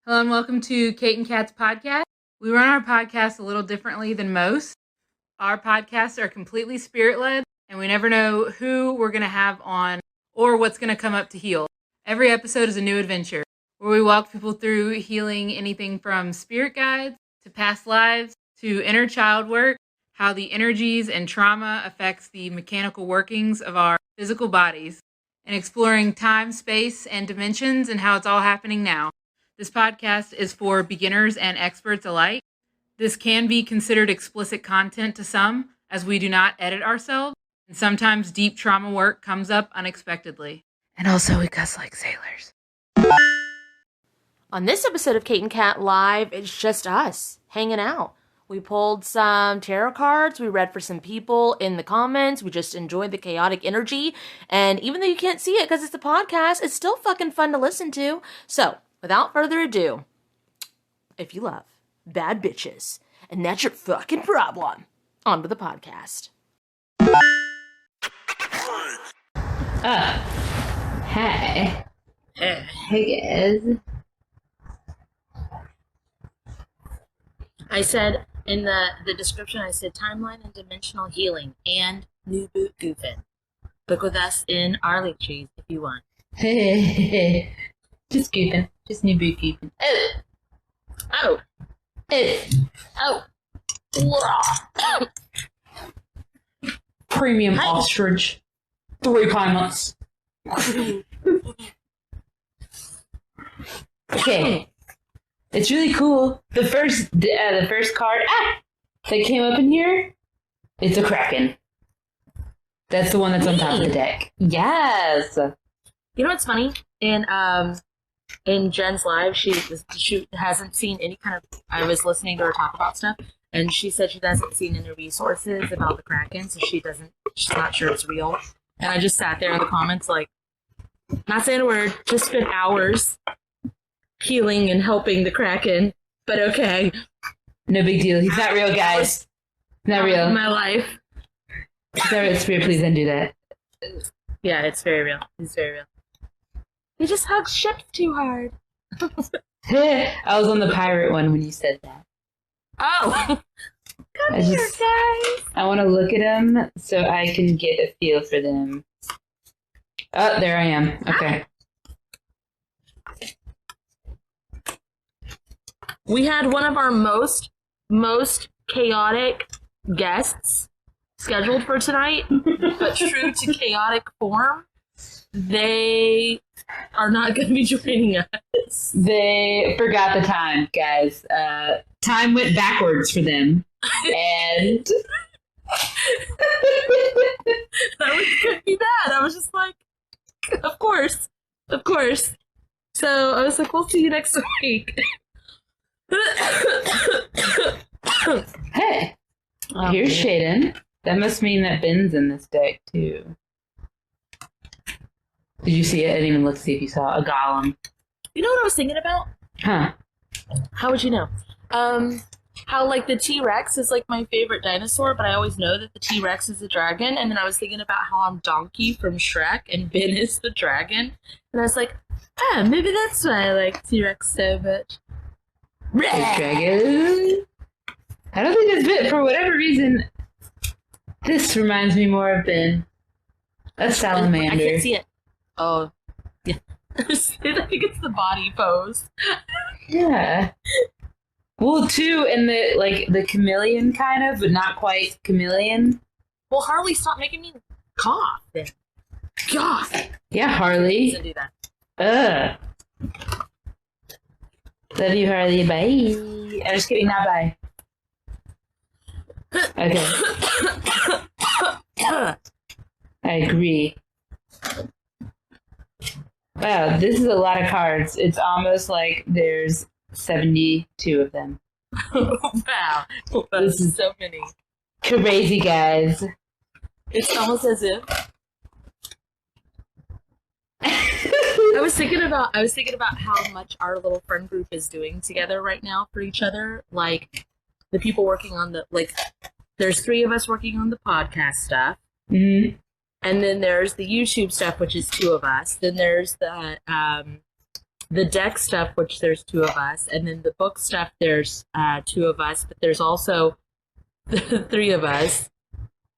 Hello and welcome to Kate and Kat's podcast. We run our podcast a little differently than most. Our podcasts are completely spirit-led, and we never know who we're going to have on or what's going to come up to heal. Every episode is a new adventure, where we walk people through healing anything from spirit guides to past lives to inner child work, how the energies and trauma affects the mechanical workings of our physical bodies, and exploring time, space, and dimensions and how it's all happening now. This podcast is for beginners and experts alike. This can be considered explicit content to some, as we do not edit ourselves, and sometimes deep trauma work comes up unexpectedly. And also, we cuss like sailors. On this episode of Kate and Kat Live, it's just us hanging out. We pulled some tarot cards, we read for some people in the comments, we just enjoyed the chaotic energy, and even though you can't see it because it's a podcast, it's still fucking fun to listen to. So, without further ado, if you love bad bitches, and that's your fucking problem, on to the podcast. Hey. Hey guys. I said in the description, I said timeline and dimensional healing and new boot goofing. Book with us in our link trees if you want. Hey. Just goofing. Just new boot goofing. Oh. Premium ostrich. 3 pilots. Okay. It's really cool. The first card that came up in here, it's a Kraken. That's the one that's on top of the deck. Yes. You know what's funny? In Jen's live, she hasn't seen any kind of. I was listening to her talk about stuff, and she said she hasn't seen any resources about the Kraken, so she's not sure it's real. And I just sat there in the comments, like, not saying a word, just spent hours healing and helping the Kraken, but okay. No big deal. He's not real, guys. Not real. My life. He's not real. Spirit, please don't do that. Yeah, it's very real. He's very real. He just hugs ships too hard. I was on the pirate one when you said that. Oh! Come here, guys! I want to look at them so I can get a feel for them. Oh, there I am. Okay. We had one of our most chaotic guests scheduled for tonight, but true to chaotic form, they are not going to be joining us. They forgot the time, guys. Time went backwards for them. And that was be bad. I was just like, of course. So I was like, we'll see you next week. Hey, here's Shaden. That must mean that Ben's in this deck too. Did you see it? I didn't even look to see if you saw a golem. You know what I was thinking about? Huh? How would you know? How like the T-Rex is like my favorite dinosaur, but I always know that the T-Rex is a dragon. And then I was thinking about how I'm Donkey from Shrek and Ben is the dragon. And I was like, maybe that's why I like T-Rex so much. The dragon? I don't think that's Ben. For whatever reason, this reminds me more of Ben. A salamander. I can't see it. Oh, yeah. I think it's the body pose. Yeah. Well, too, and the chameleon kind of, but not quite chameleon. Well, Harley, stop making me cough then. God. Yeah, Harley. Doesn't do that. Love you, Harley. Bye. I'm just kidding, not bye. Okay. I agree. Wow, this is a lot of cards. It's almost like there's 72 of them. Wow. This is so many. Crazy, guys. It's almost as if I was thinking about how much our little friend group is doing together right now for each other. Like the people working on there's 3 of us working on the podcast stuff. Mm-hmm. And then there's the YouTube stuff, which is 2 of us. Then there's the the deck stuff, which there's 2 of us, and then the book stuff, there's 2 of us, but there's also 3 of us.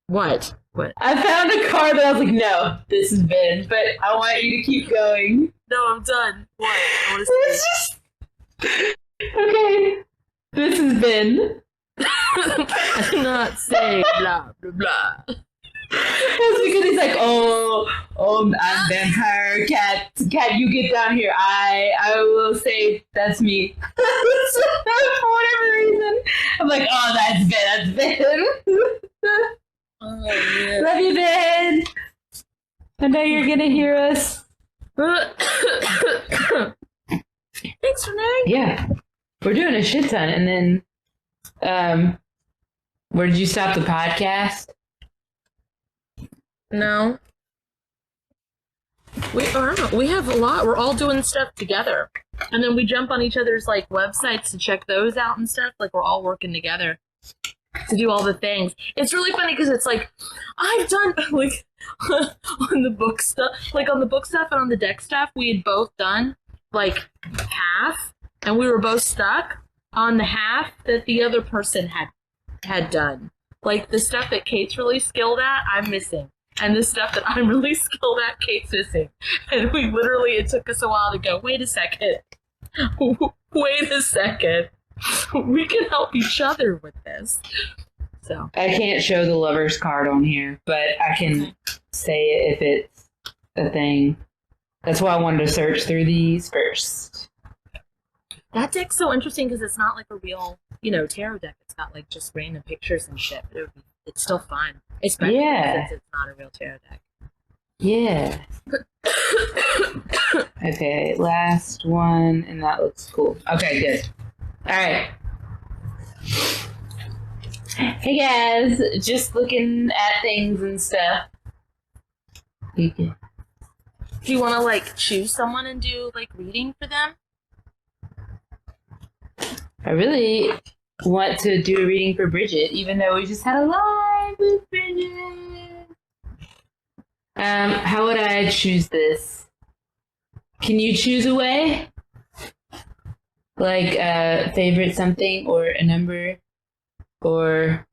What? I found a card that I was like, no, this is Ben, but I want you to keep going. No, I'm done. What? I want to see. Okay. This is Ben. I do not say blah, blah, blah. That's because he's like, I'm vampire cat, you get down here. I will say that's me. For whatever reason. I'm like, oh, that's Ben. Oh, yeah. Love you, Ben. I know you're gonna hear us. Thanks, Renee. Yeah. We're doing a shit ton, and then where did you stop the podcast? No. We have a lot. We're all doing stuff together. And then we jump on each other's like websites to check those out and stuff. Like we're all working together to do all the things. It's really funny because it's like I've done like on the book stuff, like on the book stuff and on the deck stuff, we had both done like half, and we were both stuck on the half that the other person had done. Like the stuff that Kate's really skilled at, I'm missing. And the stuff that I'm really skilled at, Kate's missing. And it took us a while to go, wait a second. Wait a second. We can help each other with this. So I can't show the lover's card on here, but I can say it if it's a thing. That's why I wanted to search through these first. that deck's so interesting because it's not like a real, tarot deck. It's got like just random pictures and shit. But it's still fun. Especially since it's not a real tarot deck. Yeah. Okay, last one, and that looks cool. Okay, good. All right. Hey guys, just looking at things and stuff. Do you want to like choose someone and do like reading for them? I really want to do a reading for Bridget, even though we just had a live with Bridget. How would I choose this? Can you choose a way? Like favorite something or a number? Or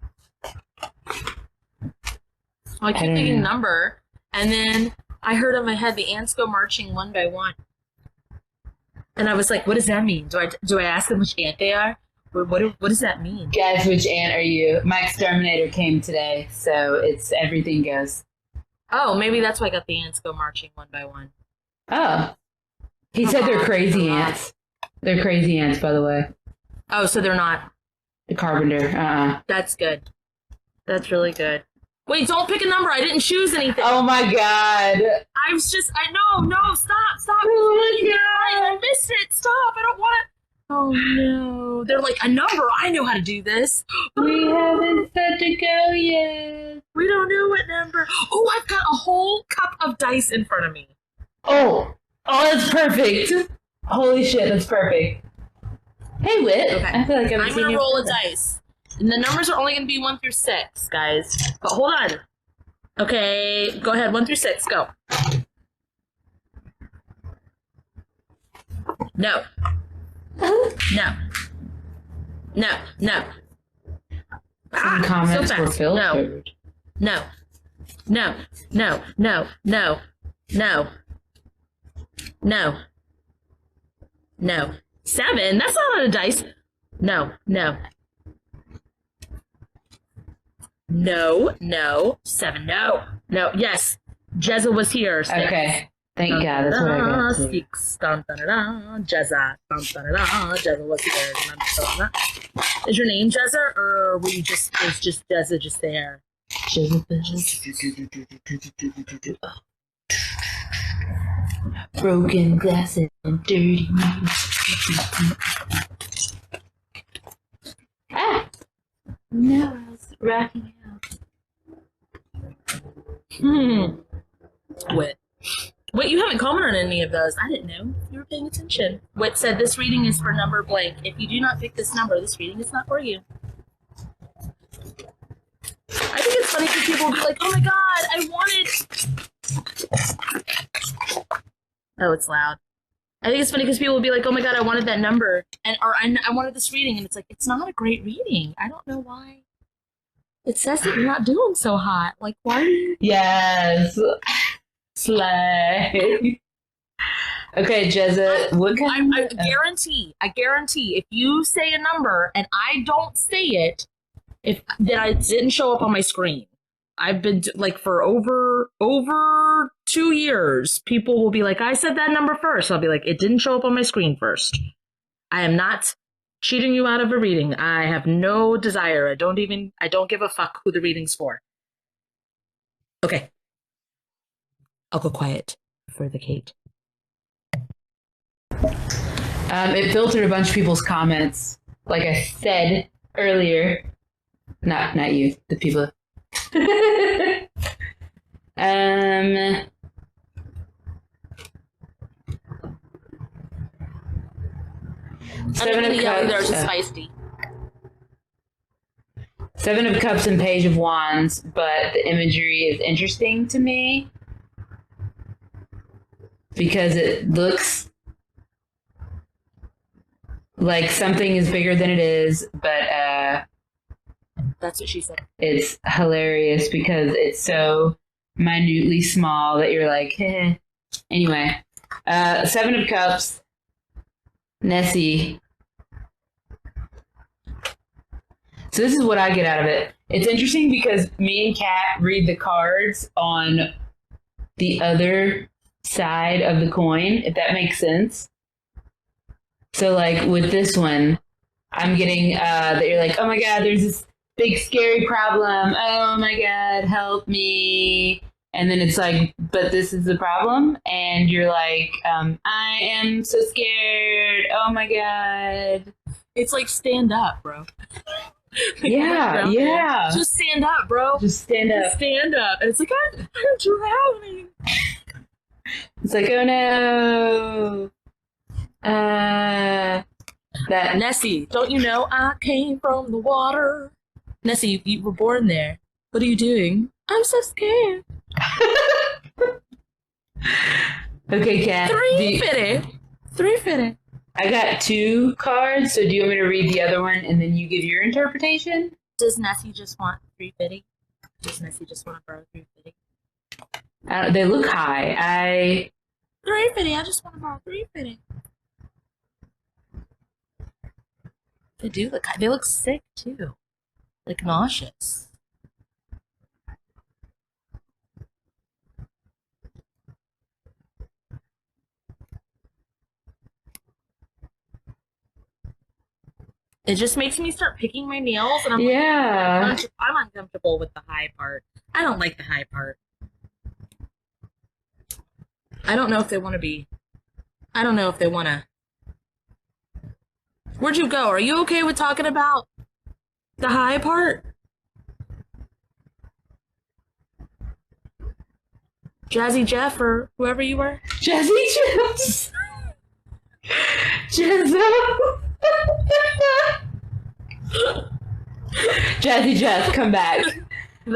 I keep thinking number, and then I heard in my head the ants go marching one by one, and I was like, "What does that mean? Do I ask them which ant they are? What does that mean?" Guys, which ant are you? My exterminator came today, so it's everything goes. Oh, maybe that's why I got the ants go marching one by one. Oh, he said they're crazy ants. They're crazy ants, by the way. Oh, so they're not. The carpenter. That's good. That's really good. Wait, don't pick a number. I didn't choose anything. Oh my god. No, stop. Oh my god. I missed it. Stop. I don't want it. Oh no. They're like, a number. I know how to do this. We haven't set to go yet. We don't know what number. Oh, I've got a whole cup of dice in front of me. Oh, that's perfect. Holy shit, that's perfect. Hey, Whit. Okay. I feel like I'm going to roll a dice. And the numbers are only going to be 1 through 6, guys. But hold on. Okay, go ahead. 1 through 6, go. No. No. Some comments so were fast. filtered. No. 7? That's not on a dice. No. 7, no. Yes. Jezza was here. 6. Okay. Thank God. That's what I got. 6. Jezza. Jezza was here. Is your name Jezza, or were you is just Jezza just there? Broken glasses and dirty No, I was rocking out. Wait, you haven't commented on any of those. I didn't know. You were paying attention. Wit said, this reading is for number blank. If you do not pick this number, this reading is not for you. I think it's funny because people will be like, oh my god, I wanted... Oh, it's loud. I think it's funny because people will be like, oh my God, I wanted that number. Or I wanted this reading. And it's like, it's not a great reading. I don't know why. It says that you're not doing so hot. Like, why are you? Yes. Slay. Okay, Jezza, what kind I guarantee, if you say a number and I don't say it, then I didn't show up on my screen. I've been like for over 2 years, people will be like, I said that number first. I'll be like, it didn't show up on my screen first. I am not cheating you out of a reading. I have no desire. I don't give a fuck who the reading's for. Okay. I'll go quiet for the Kate. It filtered a bunch of people's comments. Like I said earlier. Not you, the people. 7 of Cups. There's a spicy. 7 of Cups and Page of Wands, but the imagery is interesting to me because it looks like something is bigger than it is, but that's what she said. It's hilarious because it's so minutely small that you're like, heh. Anyway, 7 of Cups, Nessie. So this is what I get out of it. It's interesting because me and Kat read the cards on the other side of the coin, if that makes sense. So like with this one, I'm getting that you're like, oh my God, there's this big scary problem. Oh my God, help me. And then it's like, but this is the problem. And you're like, I am so scared. Oh my God. It's like stand up, bro. Yeah, yeah. Just stand up, bro. Just stand up. Just stand up. And it's like, I'm drowning. It's like, oh no. That Nessie, don't you know I came from the water? Nessie, you were born there. What are you doing? I'm so scared. Okay, Kat. 350. I got 2 cards, so do you want me to read the other one and then you give your interpretation? Does Nessie just want 350? Does Nessie just want to borrow 350? They look high. 350. I just want to borrow 350. They do look. They look sick too, like nauseous. It just makes me start picking my nails, and I'm yeah. Like, I'm uncomfortable with the high part. I don't like the high part. I don't know if they want to be. I don't know if they want to. Where'd you go? Are you okay with talking about the high part? Jazzy Jeff or whoever you were? Jazzy Jeff. Jazzo. Jazzy Jeff, come back.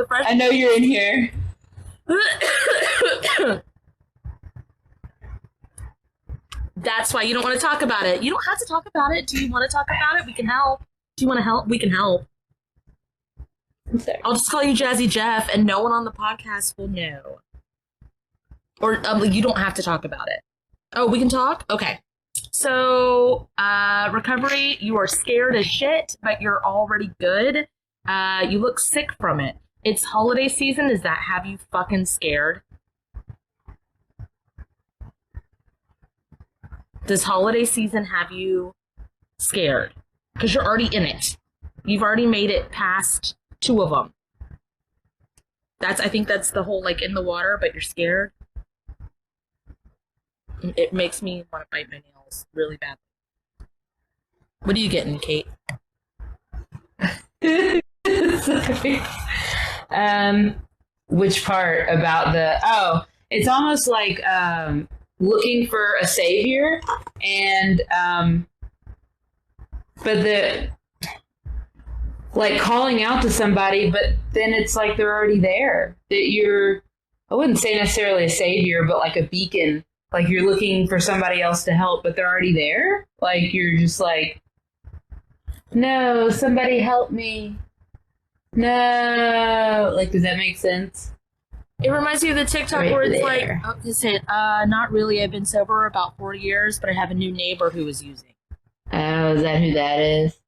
I know you're in here. That's why you don't want to talk about it. You don't have to talk about it. Do you want to talk about it? We can help. Do you want to help? We can help. I'm sorry. I'll just call you Jazzy Jeff, and no one on the podcast will know. Or you don't have to talk about it. Oh, we can talk? Okay. So, recovery, you are scared as shit, but you're already good. You look sick from it. It's holiday season. Does that have you fucking scared? Does holiday season have you scared? Because you're already in it. You've already made it past 2 of them. I think that's the whole, like, in the water, but you're scared. It makes me want to bite my nails really badly. What are you getting, Kate? Sorry. Which part about it's almost like looking for a savior, and but the like calling out to somebody, but then it's like they're already there. That I wouldn't say necessarily a savior, but like a beacon Like you're looking for somebody else to help, but they're already there. Like you're just like, no, somebody help me. No. Like, does that make sense? It reminds me of the TikTok Right where it's there. like, is it, not really. I've been sober about 4 years, but I have a new neighbor who is using. Oh, is that who that is?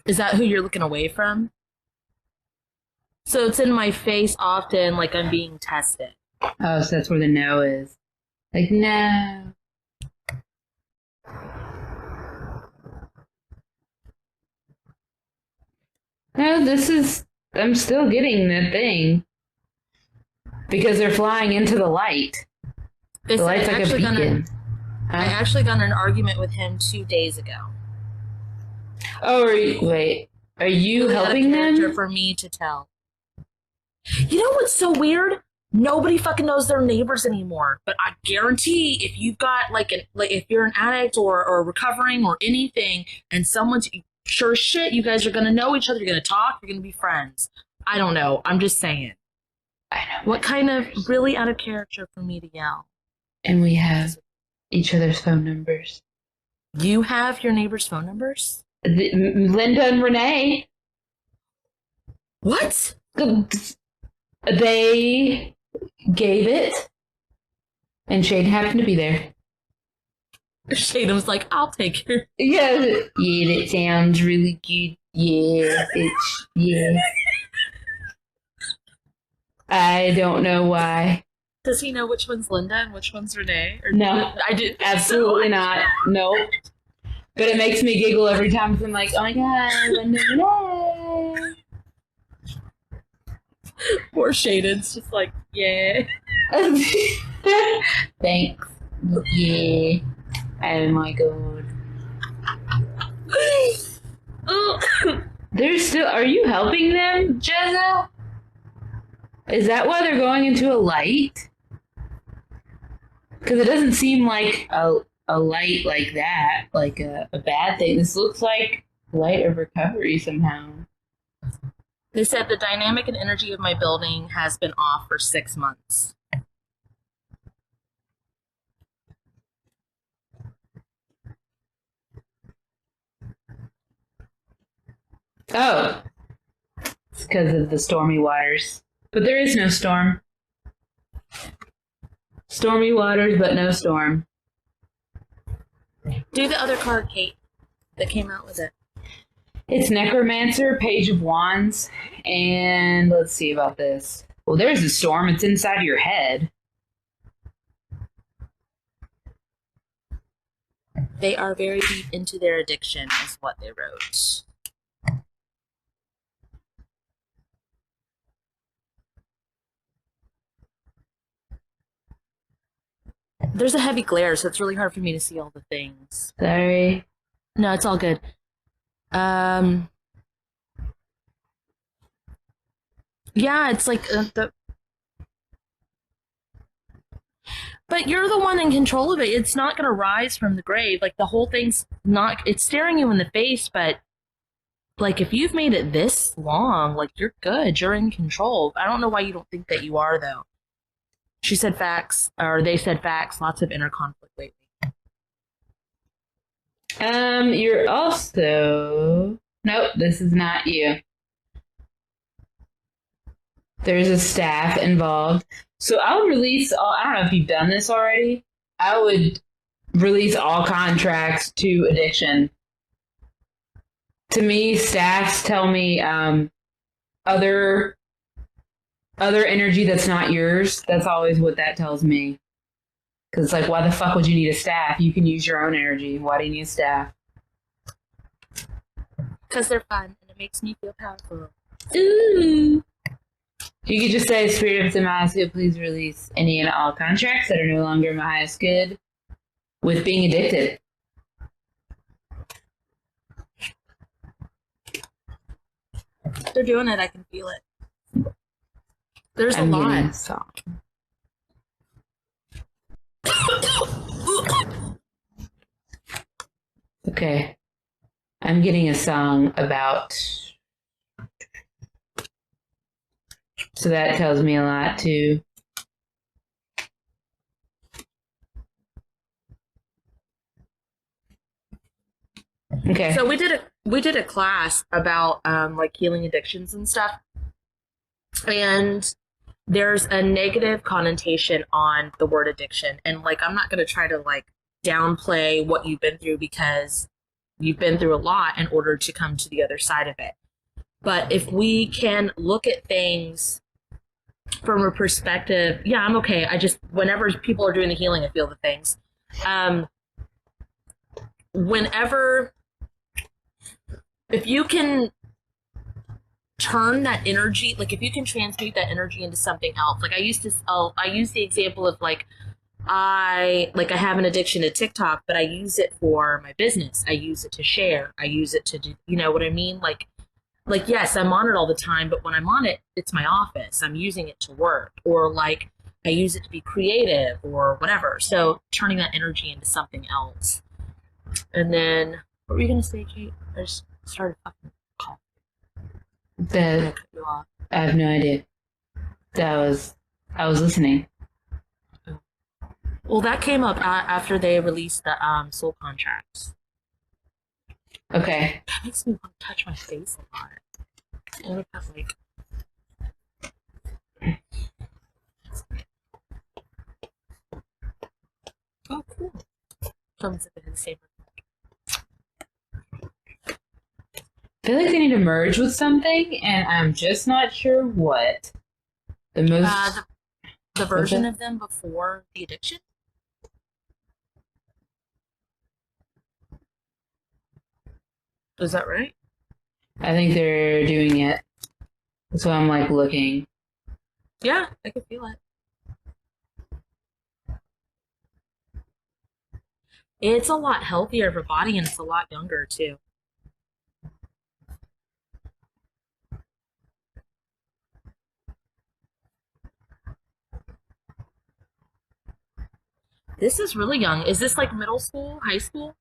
Is that who you're looking away from? So it's in my face often, like I'm being tested. Oh, so that's where the no is. Like, no. No, I'm still getting the thing. Because they're flying into the light. The light's like a beacon. I actually got in an argument with him 2 days ago. Oh, are you helping them? For me to tell. You know what's so weird? Nobody fucking knows their neighbors anymore. But I guarantee if you've got if you're an addict or recovering or anything, and someone's sure shit, you guys are gonna know each other. You're gonna talk. You're gonna be friends. I don't know. I'm just saying. I know. What kind of really out of character for me to yell? And we have each other's phone numbers. You have your neighbors' phone numbers? Linda and Renee. What? They gave it, and Shane happened to be there. Shane was like, I'll take her. Yeah, that sounds really good. Yeah. I don't know why. Does he know which one's Linda and which one's Renee? Or No, I did absolutely not. Nope. But it makes me giggle every time because I'm like, oh my god, Linda Renee. Poor Shaden's just like, yeah. Thanks. Yeah. Oh my god. They're still. Are you helping them, Jezza? Is that why they're going into a light? Because it doesn't seem like a light like that, like a bad thing. This looks like light of recovery somehow. They said the dynamic and energy of my building has been off for 6 months. Oh. It's because of the stormy waters. But there is no storm. Stormy waters, but no storm. Do the other card, Kate, that came out with it. It's Necromancer, Page of Wands, and let's see about this. Well, there's a storm. It's inside your head. They are very deep into their addiction, is what they wrote. There's a heavy glare, so it's really hard for me to see all the things. Sorry. No, it's all good. Yeah, it's like But you're the one in control of it. It's not going to rise from the grave. Like, the whole thing's not... It's staring you in the face, but... Like, if you've made it this long, like, you're good. You're in control. I don't know why you don't think that you are, though. She said facts, or they said facts. Lots of inner conflict lately. You're also... Nope, this is not you. There's a staff involved. So I would release all... I don't know if you've done this already. I would release all contracts to addiction. To me, staffs tell me other energy that's not yours. That's always what that tells me. Because it's like, why the fuck would you need a staff? You can use your own energy. Why do you need a staff? Because they're fun, and it makes me feel powerful. Ooh. You could just say, Spirit of the highest good, please release any and all contracts that are no longer my highest good with being addicted. They're doing it. I can feel it. There's a lot. Getting a song. Okay. I'm getting a song about... So that tells me a lot, too. Okay. So we did a class about like healing addictions and stuff. And there's a negative connotation on the word addiction. And like I'm not going to try to like downplay what you've been through because you've been through a lot in order to come to the other side of it. But if we can look at things from a perspective, yeah, I'm okay. Whenever people are doing the healing, I feel the things. If you can turn that energy, like if you can transmute that energy into something else, like I use the example of like, I have an addiction to TikTok, but I use it for my business. I use it to share. I use it to do, you know what I mean? Like, yes, I'm on it all the time, but when I'm on it, it's my office. I'm using it to work, or like I use it to be creative or whatever. So turning that energy into something else. And then, what were you going to say, Kate? I just started fucking call. I have no idea. I was listening. Well, that came up after they released the soul contracts. Okay. That makes me want to touch my face a lot. I wonder if that's like... Oh, cool. Comes in the same. I feel like they need to merge with something, and I'm just not sure what. The version of them before the addiction? Is that right? I think they're doing it. So I'm like looking. Yeah, I can feel it. It's a lot healthier of a body, and it's a lot younger too. This is really young. Is this like middle school, high school?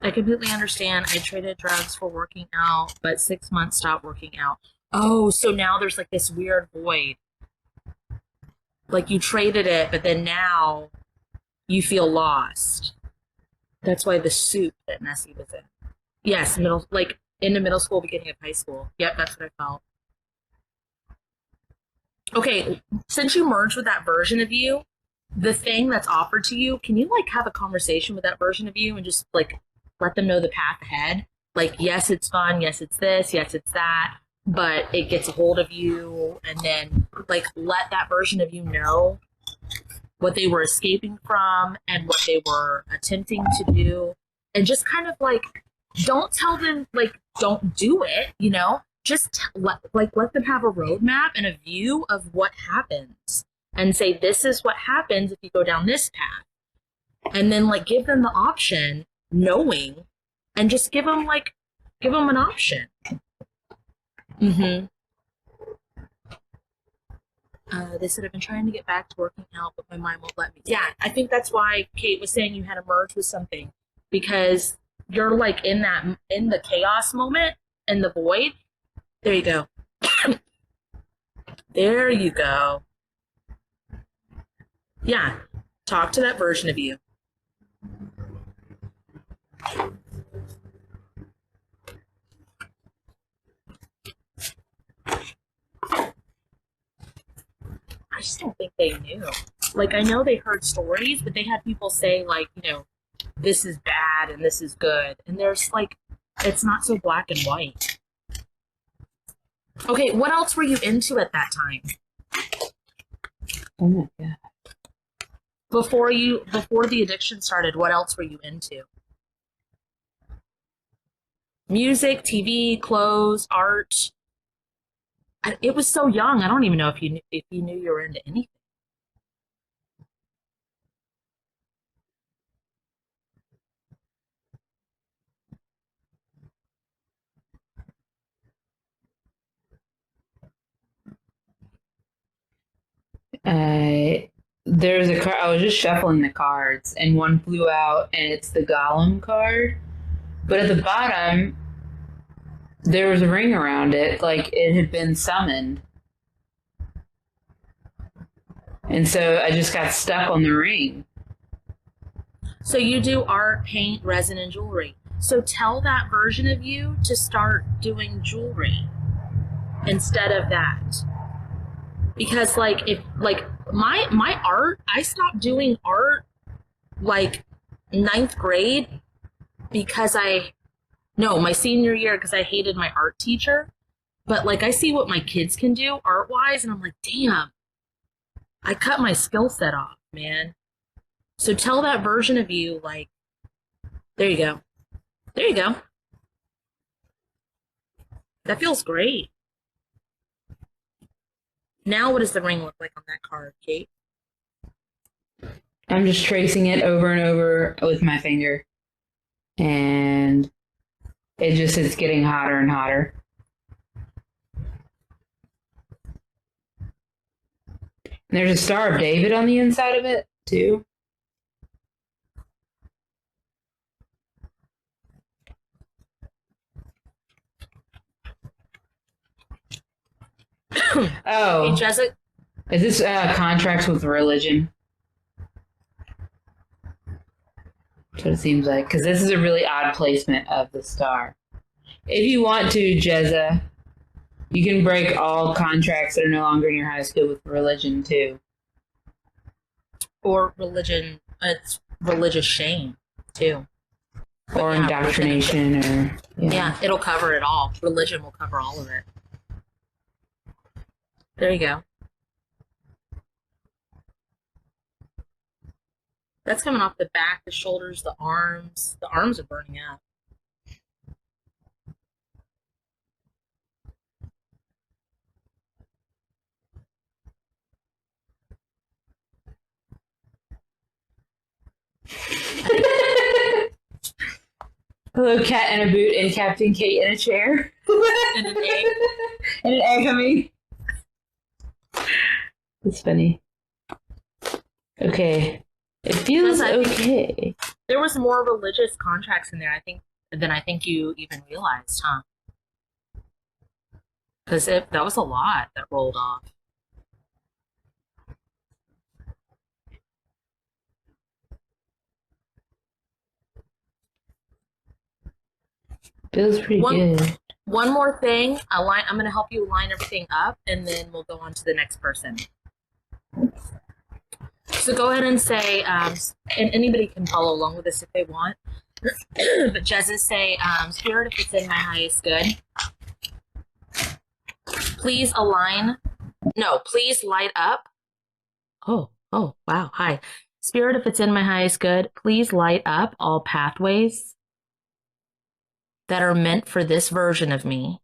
I completely understand. I traded drugs for working out, but 6 months stopped working out. Oh, so now there's like this weird void. Like you traded it, but then now you feel lost. That's why the soup that Nessie was in. Yes, into middle school, beginning of high school. Yep, that's what I felt. Okay, since you merged with that version of you, the thing that's offered to you, can you like have a conversation with that version of you and just like let them know the path ahead? Like, yes, it's fun. Yes, it's this. Yes, it's that. But it gets a hold of you, and then like let that version of you know what they were escaping from and what they were attempting to do, and just kind of like don't tell them like don't do it, you know? Just let them have a roadmap and a view of what happens, and say this is what happens if you go down this path, and then like give them the option, knowing, and just give them an option. Mm-hmm. They said I've been trying to get back to working out, but my mind won't let me. Yeah, I think that's why Kate was saying you had to merge with something, because you're like in the chaos moment, in the void. There you go. There you go. Yeah, talk to that version of you. I just don't think they knew. Like, I know they heard stories, but they had people say, like, you know, this is bad and this is good. And there's, like, it's not so black and white. Okay, what else were you into at that time? Oh my God. Before the addiction started, what else were you into? Music, TV, clothes, art. It was so young. I don't even know if you knew you were into anything. There's a card. I was just shuffling the cards, and one flew out, and it's the Golem card. But at the bottom, there was a ring around it, like it had been summoned. And so I just got stuck on the ring. So you do art, paint, resin, and jewelry. So tell that version of you to start doing jewelry instead of that. Because like if like my art, I stopped doing art like 9th grade because my senior year because I hated my art teacher. But like I see what my kids can do art wise and I'm like, damn, I cut my skill set off, man. So tell that version of you, like, there you go. There you go. That feels great. Now what does the ring look like on that card, Kate? I'm just tracing it over and over with my finger. And it's getting hotter and hotter. And there's a Star of David on the inside of it, too. Oh. Hey, Jessica. Is this contracts with religion? That's what it seems like. Because this is a really odd placement of the star. If you want to, Jezza, you can break all contracts that are no longer in your high school with religion, too. Or religion, it's religious shame, too. But or indoctrination, or... Yeah, it'll cover it all. Religion will cover all of it. There you go. That's coming off the back, the shoulders, the arms. The arms are burning up. Hello, cat in a boot and Captain Kate in a chair. And an egg. And an egg, I mean. It's funny. Okay. It feels okay. There was more religious contracts in there, than I think you even realized, huh? Because that was a lot that rolled off. Feels pretty good. One more thing. I'm going to help you line everything up, and then we'll go on to the next person. So go ahead and say, and anybody can follow along with this if they want. But Jezza, say, Spirit, if it's in my highest good, please please light up. Oh, wow, hi. Spirit, if it's in my highest good, please light up all pathways that are meant for this version of me.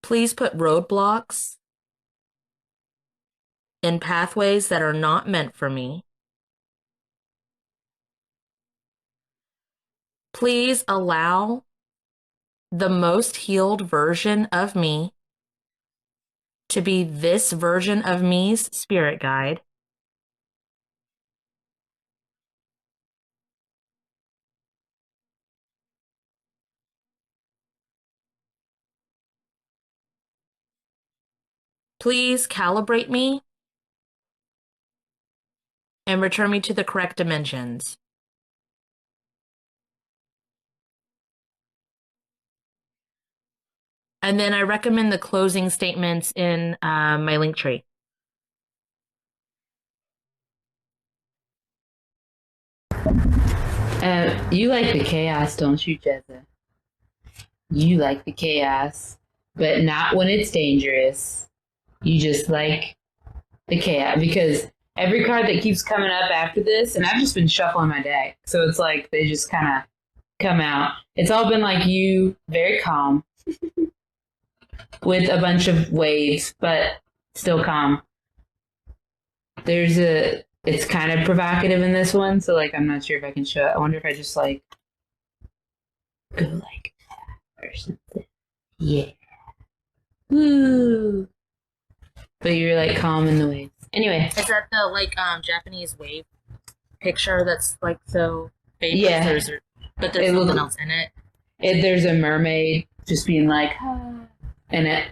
Please put roadblocks in pathways that are not meant for me. Please allow the most healed version of me to be this version of me's spirit guide. Please calibrate me and return me to the correct dimensions. And then I recommend the closing statements in my link tree. You like the chaos, don't you, Jezza? You like the chaos, but not when it's dangerous. You just like the chaos, because every card that keeps coming up after this, and I've just been shuffling my deck, so it's like they just kind of come out. It's all been like you, very calm, with a bunch of waves, but still calm. It's kind of provocative in this one, so like I'm not sure if I can show it. I wonder if I just like go like that or something. Yeah. Woo. But you're like calm in the waves. Anyway. Is that the like Japanese wave picture that's like so famous? Yeah. But there's something else in it. There's a mermaid just being like, ah, in it.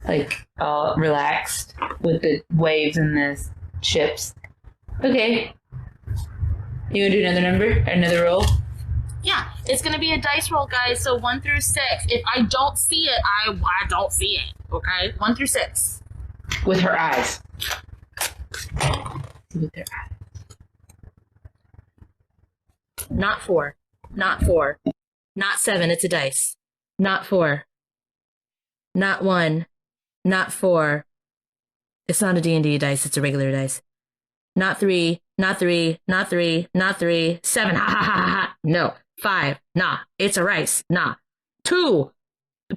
Like, all relaxed with the waves and the ships. Okay. You want to do another number? Another roll? Yeah, it's going to be a dice roll, guys. So 1 through 6. If I don't see it, I don't see it. Okay? 1 through 6. With her eyes. With her eyes. Not 4. Not 4. Not 7. It's a dice. Not 4. Not 1. Not 4. It's not a D&D dice. It's a regular dice. Not 3. Not 3. Not 3. Not 3. 7. Ha ha ha ha. No. 5. Nah. It's a rice. Nah. 2.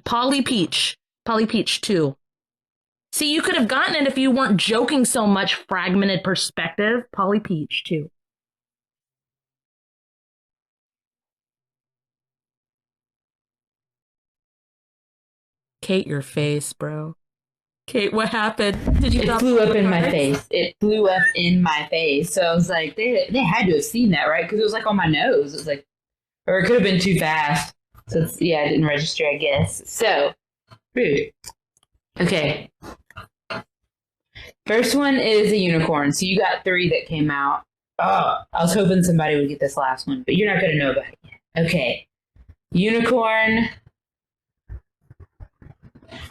Polly Peach. Polly Peach 2. See, you could have gotten it if you weren't joking so much. Fragmented perspective. Polly Peach 2. Kate, your face, bro. Kate, what happened? Did you? It flew up in my face. It flew up in my face. So I was like, they had to have seen that, right? Because it was like on my nose. It was like, or it could have been too fast. So it's, yeah, I didn't register, I guess. So rude. Okay. First one is a unicorn. So you got 3 that came out. Oh, I was hoping somebody would get this last one, but you're not going to know about it yet. Okay. Unicorn.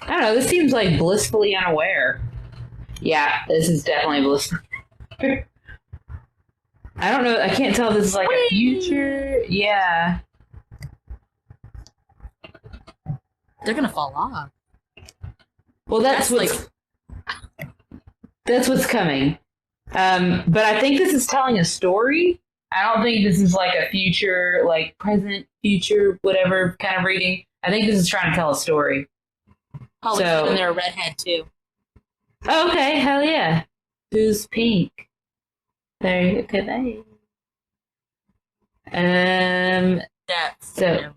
I don't know. This seems like blissfully unaware. Yeah, this is definitely blissfully. I don't know. I can't tell if this is like a future. Yeah. They're gonna fall off. Well, that's what's coming. But I think this is telling a story. I don't think this is like a future, like present, future, whatever kind of reading. I think this is trying to tell a story. Probably so, and they're a redhead too. Oh, okay, hell yeah. Who's pink? There, okay, bye. That's so.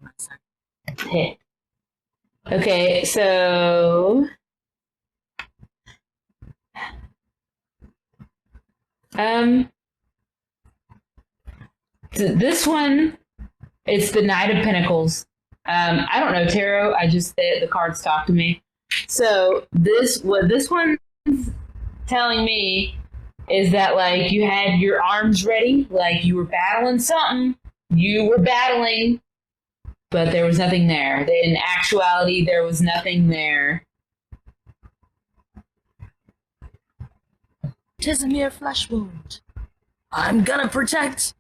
Okay, so. This one, it's the Knight of Pentacles. I don't know tarot. I just the cards talk to me. So what this one's telling me is that like you had your arms ready, like you were battling something. You were battling, but there was nothing there. In actuality, there was nothing there. 'Tis a mere flesh wound. I'm gonna protect.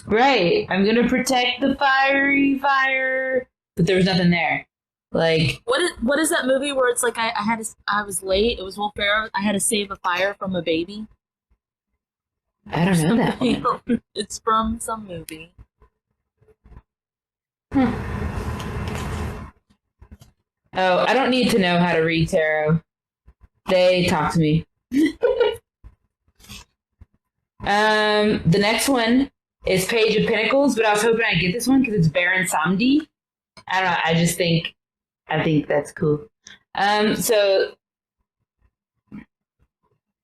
Right. I'm gonna protect the fiery fire. But there was nothing there. Like what is that movie where it's like I was late. It was Will Ferrell. I had to save a fire from a baby. I don't know that one. It's from some movie. Oh, I don't need to know how to read tarot. They talk to me. The next one is Page of Pentacles, but I was hoping I'd get this one because it's Baron Samedi. I don't know. I think that's cool. So,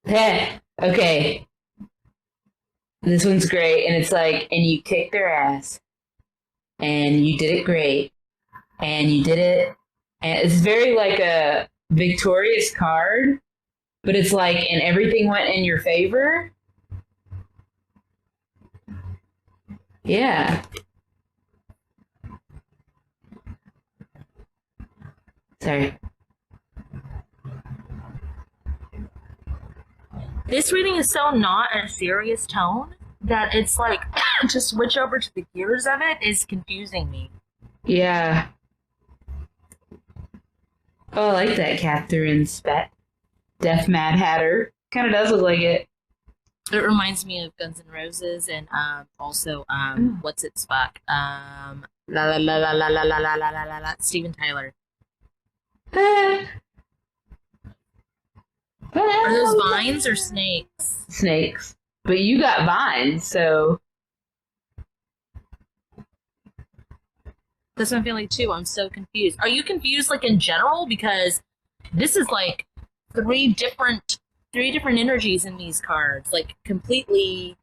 okay. This one's great, and it's like, and you kicked their ass, and you did it great, and you did it, and it's very like a victorious card, but it's like, and everything went in your favor. Yeah. Sorry. This reading is so not a serious tone that it's like to switch over to the gears of it is confusing me. Yeah. Oh, I like that Catherine Spett. Death Mad Hatter. Kind of does look like it. It reminds me of Guns N' Roses and also what's its fuck? La la la la la la la la la la la Steven Tyler. Are those vines or snakes? Snakes. But you got vines, so. That's what I'm feeling too. I'm so confused. Are you confused like in general? Because this is like three different energies in these cards. Like completely.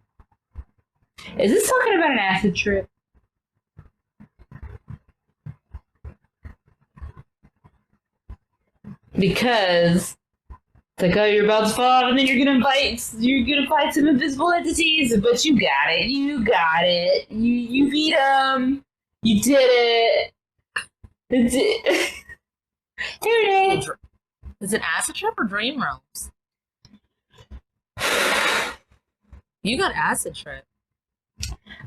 Is this talking about an acid trip? Because it's like, oh, you're about to fall, and then you're gonna fight some invisible entities, but you got it. You beat them. You did it. That's it. Here it is. Is it Acid Trip or Dream Realms? You got Acid Trip.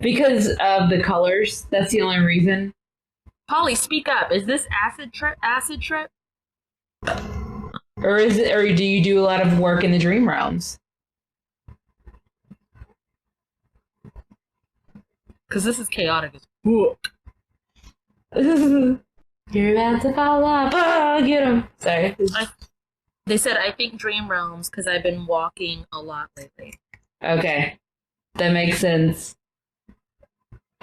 Because of the colors. That's the only reason. Polly, speak up. Is this Acid Trip? Acid Trip? Or is it? Or do you do a lot of work in the dream realms? Because this is chaotic as fuck. You're about to fall off. Oh, get him. Sorry. They said, I think Dream Realms because I've been walking a lot lately. Okay. That makes sense.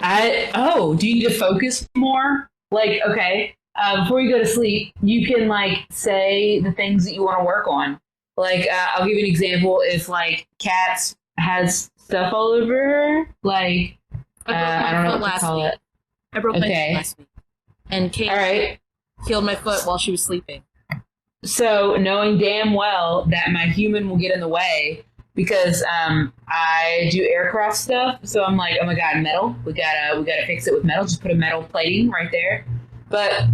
Do you need to focus more? Like, okay, before you go to sleep, you can, like, say the things that you want to work on. Like, I'll give you an example. If, like, Cats has stuff all over her, like, I don't know what to call it. I broke my foot last week. And Kate healed my foot while she was sleeping. So, knowing damn well that my human will get in the way, because I do aircraft stuff, so I'm like, oh my god, metal. We gotta fix it with metal. Just put a metal plating right there. But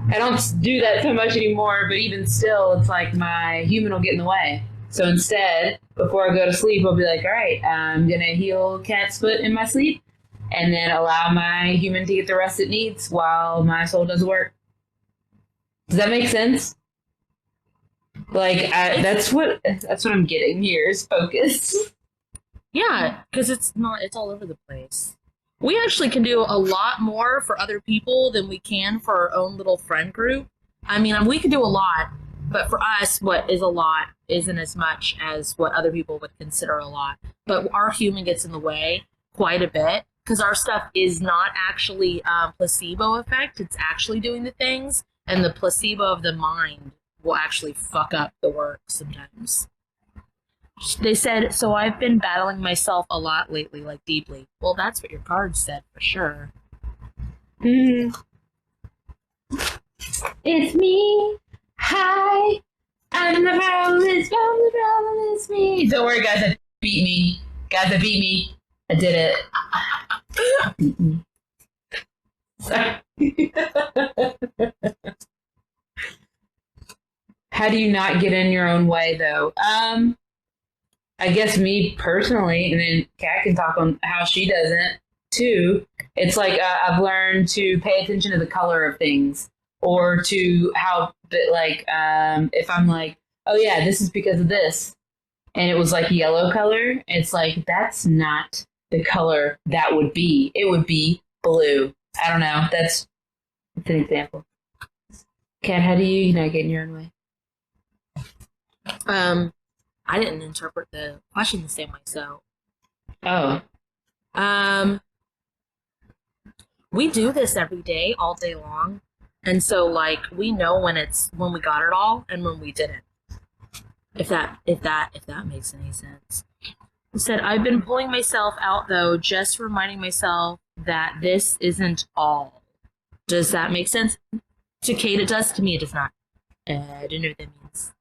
I don't do that so much anymore. But even still, it's like my human will get in the way. So instead, before I go to sleep, I'll be like, all right, I'm gonna heal Cat's foot in my sleep, and then allow my human to get the rest it needs while my soul does work. Does that make sense? Like, that's what I'm getting here is focus. Yeah, because it's all over the place. We actually can do a lot more for other people than we can for our own little friend group. I mean, we can do a lot, but for us, what is a lot isn't as much as what other people would consider a lot. But our human gets in the way quite a bit because our stuff is not actually placebo effect. It's actually doing the things, and the placebo of the mind will actually fuck up the work sometimes. They said, so I've been battling myself a lot lately, like deeply. Well, that's what your card said, for sure. Mm. It's me. Hi. I'm the problem is me. Don't worry, guys, I beat me. Guys, I beat me. I did it. Beat me. Sorry. How do you not get in your own way, though? I guess me personally, and then Kat can talk on how she does it, too. It's like I've learned to pay attention to the color of things, or to how, like, if I'm like, oh, yeah, this is because of this, and it was, like, yellow color, it's like, that's not the color that would be. It would be blue. I don't know. That's an example. Kat, how do you not get in your own way? I didn't interpret the question the same way, so. Oh. We do this every day, all day long. And so, like, we know when we got it all and when we didn't. If that makes any sense. He said, I've been pulling myself out, though, just reminding myself that this isn't all. Does that make sense? To Kate, it does. To me, it does not. I don't know what that means.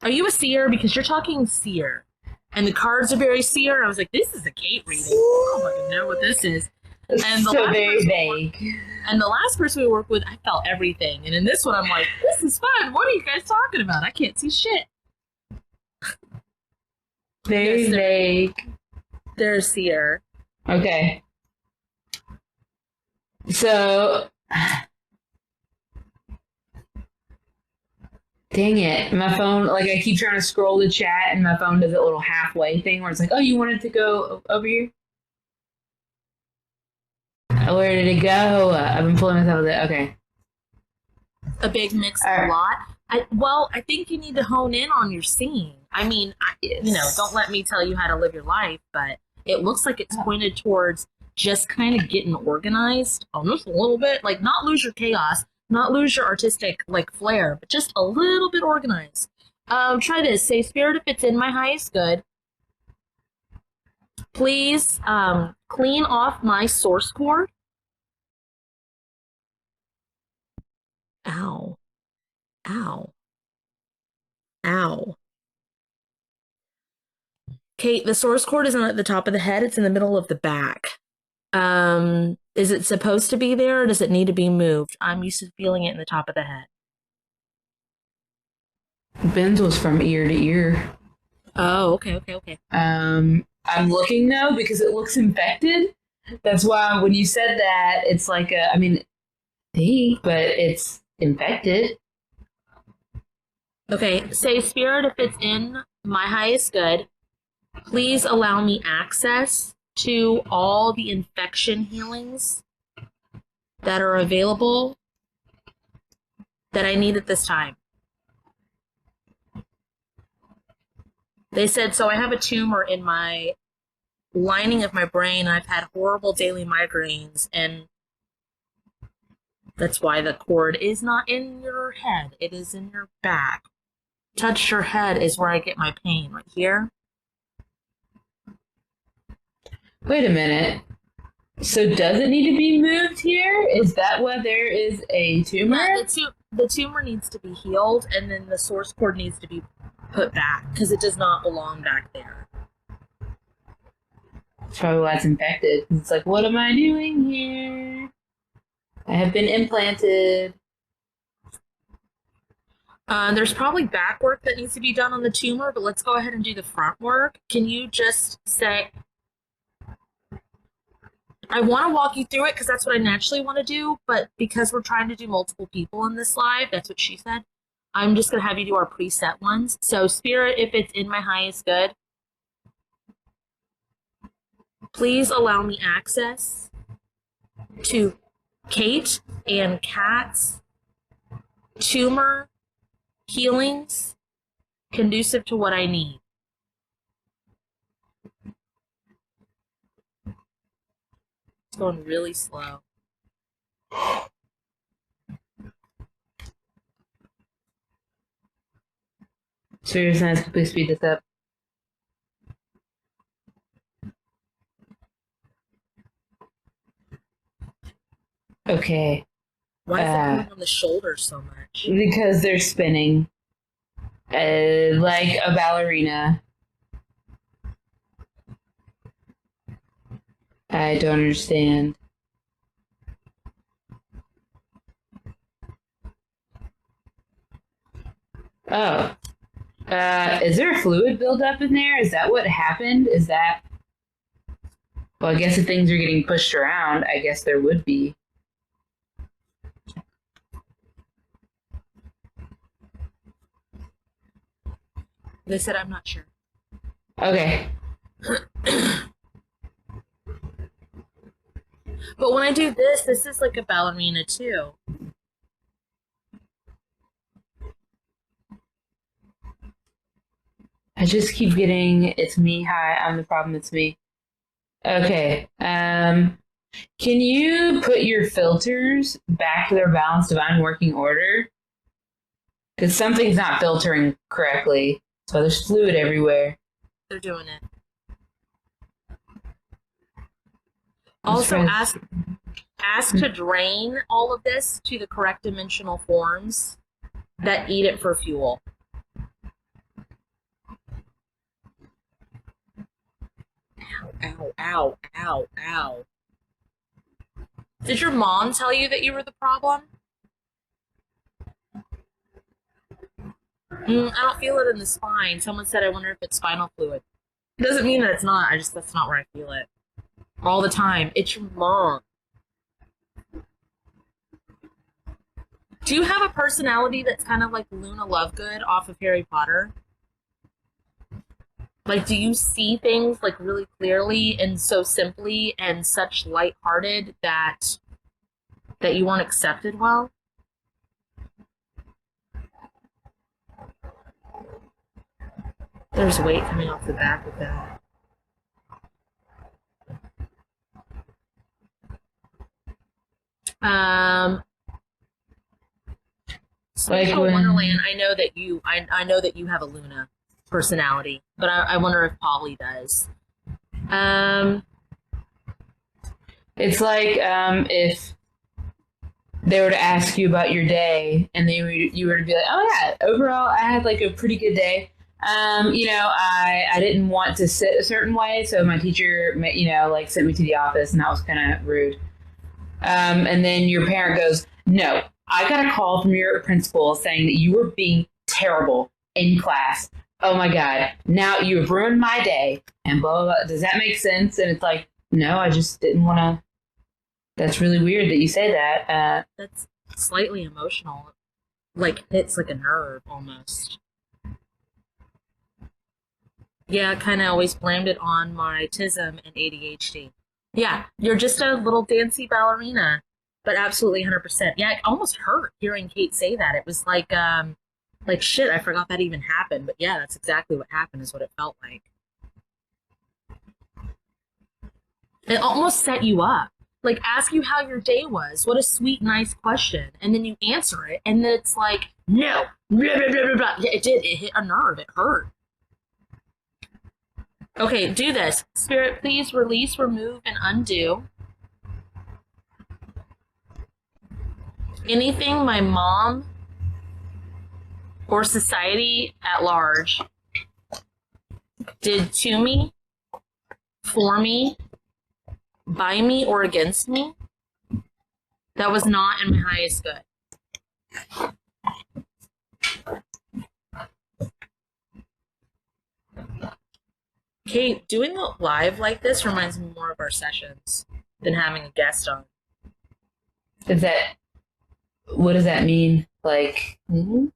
Are you a seer? Because you're talking seer. And the cards are very seer. I was like, this is a Kate reading. I don't fucking know what this is. And so very vague. And the last person we worked with, I felt everything. And in this one, I'm like, this is fun. What are you guys talking about? I can't see shit. Very vague. They're a seer. Okay. So... Dang it. My phone, like, I keep trying to scroll the chat, and my phone does that little halfway thing where it's like, oh, you wanted to go over here? Where did it go? I've been pulling myself with it. Okay. A big mix of a lot. I think you need to hone in on your seeing. I mean, don't let me tell you how to live your life, but it looks like it's pointed towards just kind of getting organized, almost a little bit. Like, not lose your chaos, not lose your artistic, like, flair, but just a little bit organized. Try this. Say, Spirit, if it's in my highest good, please clean off my source cord. Ow. Ow. Ow. Kate, the source cord isn't at the top of the head, it's in the middle of the back. Is it supposed to be there or does it need to be moved? I'm used to feeling it in the top of the head. Ben's was from ear to ear. Oh, okay. I'm looking though because it looks infected. That's why when you said that, it's like but it's infected. Okay, say, Spirit, if it's in my highest good, please allow me access to all the infection healings that are available that I need at this time. They said, so I have a tumor in my lining of my brain. I've had horrible daily migraines, and that's why the cord is not in your head. It is in your back. Touch your head is where I get my pain, right here. Wait a minute. So does it need to be moved here? Is that why there is a tumor? Yeah, the tumor needs to be healed, and then the source cord needs to be put back, because it does not belong back there. That's probably why it's infected. It's like, what am I doing here? I have been implanted. There's probably back work that needs to be done on the tumor, but let's go ahead and do the front work. Can you just say... I want to walk you through it because that's what I naturally want to do, but because we're trying to do multiple people in this live, that's what she said, I'm just going to have you do our preset ones. So, Spirit, if it's in my highest good, please allow me access to Kate and Kat's tumor healings conducive to what I need. It's going really slow. So you're saying to please speed this up? Okay. Why is it coming on the shoulders so much? Because they're spinning. Like a ballerina. I don't understand. Oh. Is there a fluid buildup in there? Is that what happened? Is that... Well, I guess if things are getting pushed around, I guess there would be. They said I'm not sure. Okay. But when I do this is like a ballerina too. I just keep getting, it's me, hi, I'm the problem, it's me. Okay. Can you put your filters back to their balanced divine working order? Because something's not filtering correctly. So there's fluid everywhere. They're doing it. Also, ask to drain all of this to the correct dimensional forms that eat it for fuel. Ow, ow, ow, ow. Did your mom tell you that you were the problem? I don't feel it in the spine. Someone said, I wonder if it's spinal fluid. It doesn't mean that it's not. That's not where I feel it. All the time. It's your mom. Do you have a personality that's kind of like Luna Lovegood off of Harry Potter? Like, do you see things like really clearly and so simply and such lighthearted that you weren't accepted well? There's weight coming off the back of that. Spiritual Wonderland, I know that you have a Luna personality, but I wonder if Polly does. It's like if they were to ask you about your day, and then you were to be like, oh yeah, overall I had like a pretty good day. I didn't want to sit a certain way, so my teacher, like sent me to the office, and that was kind of rude. And then your parent goes, no, I got a call from your principal saying that you were being terrible in class. Oh my God, now you have ruined my day, and blah, blah, blah. Does that make sense? And it's like, no, I just didn't want to. That's really weird that you say that. That's slightly emotional. Like, hits like a nerve almost. Yeah, kind of always blamed it on my autism and ADHD. Yeah, you're just a little dancy ballerina, but absolutely 100%. Yeah, it almost hurt hearing Kate say that. It was like shit, I forgot that even happened. But yeah, that's exactly what happened, is what it felt like. It almost set you up. Like, ask you how your day was. What a sweet, nice question. And then you answer it, and then it's like, no. Blah, blah, blah, blah, blah. Yeah, it did. It hit a nerve. It hurt. Okay, do this. Spirit, please release, remove, and undo anything my mom or society at large did to me, for me, by me, or against me that was not in my highest good. Kate, doing a live like this reminds me more of our sessions than having a guest on. What does that mean? Like, I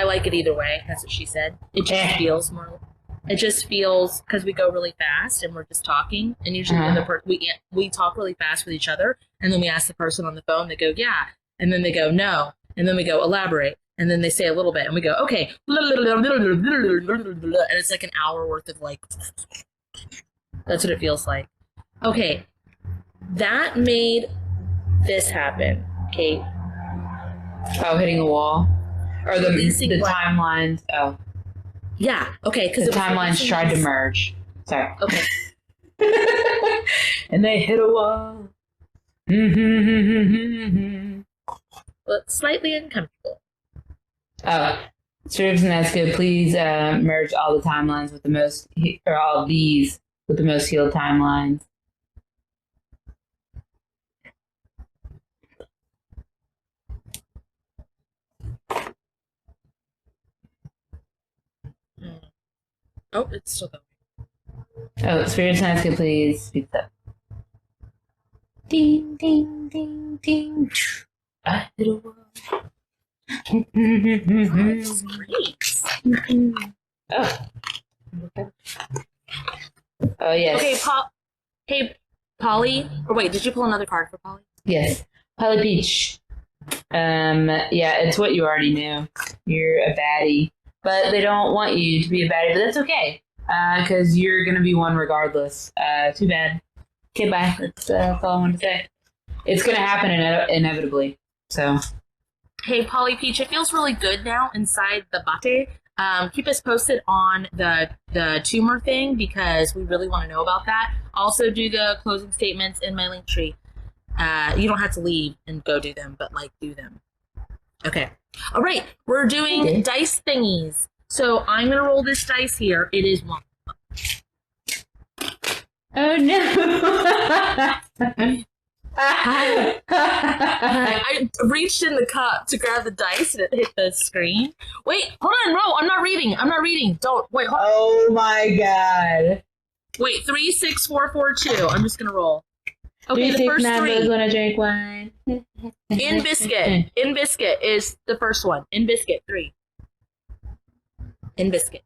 like it either way. That's what she said. It just feels more. It just feels, because we go really fast and we're just talking, and usually we talk really fast with each other, and then we ask the person on the phone. They go, yeah, and then they go, no, and then we go, elaborate, and then they say a little bit, and we go, okay, and it's like an hour worth of like. That's what it feels like. Okay, that made this happen, Kate. Oh, hitting a wall, or the timelines. Oh. Yeah, okay. Because the timelines tried to merge. Sorry. Okay. And they hit a wall. But slightly uncomfortable. Oh, Strips and that's good. Please merge all the timelines with the most, or all of these with the most healed timelines. Oh, it's still going. Oh, Spirits and Ask, please speak up. Ding, ding, ding, ding. I hit a wall. That's great. Oh. Oh, yes. Okay, hey, Polly. Or wait, did you pull another card for Polly? Yes. Polly Peach. Yeah, it's what you already knew. You're a baddie. But they don't want you to be a baddie, but that's okay. Because you're going to be one regardless. Too bad. Okay, bye. That's all I wanted to say. It's going to happen inevitably. So. Hey, Polly Peach, it feels really good now inside the bate. Keep us posted on the tumor thing, because we really want to know about that. Also, do the closing statements in my link tree. You don't have to leave and go do them, but, like, do them. Okay. All right. We're doing dice thingies. So I'm going to roll this dice here. It is 1. Oh, no. I reached in the cup to grab the dice, and it hit the screen. Wait, hold on. No, I'm not reading. Don't. Wait, hold on. Oh, my God. Wait, 3, 6, 4, 4, 2. I'm just going to roll. Okay, the first 3. When I drink wine. In biscuit. In biscuit is the first one. In biscuit, 3. In biscuit.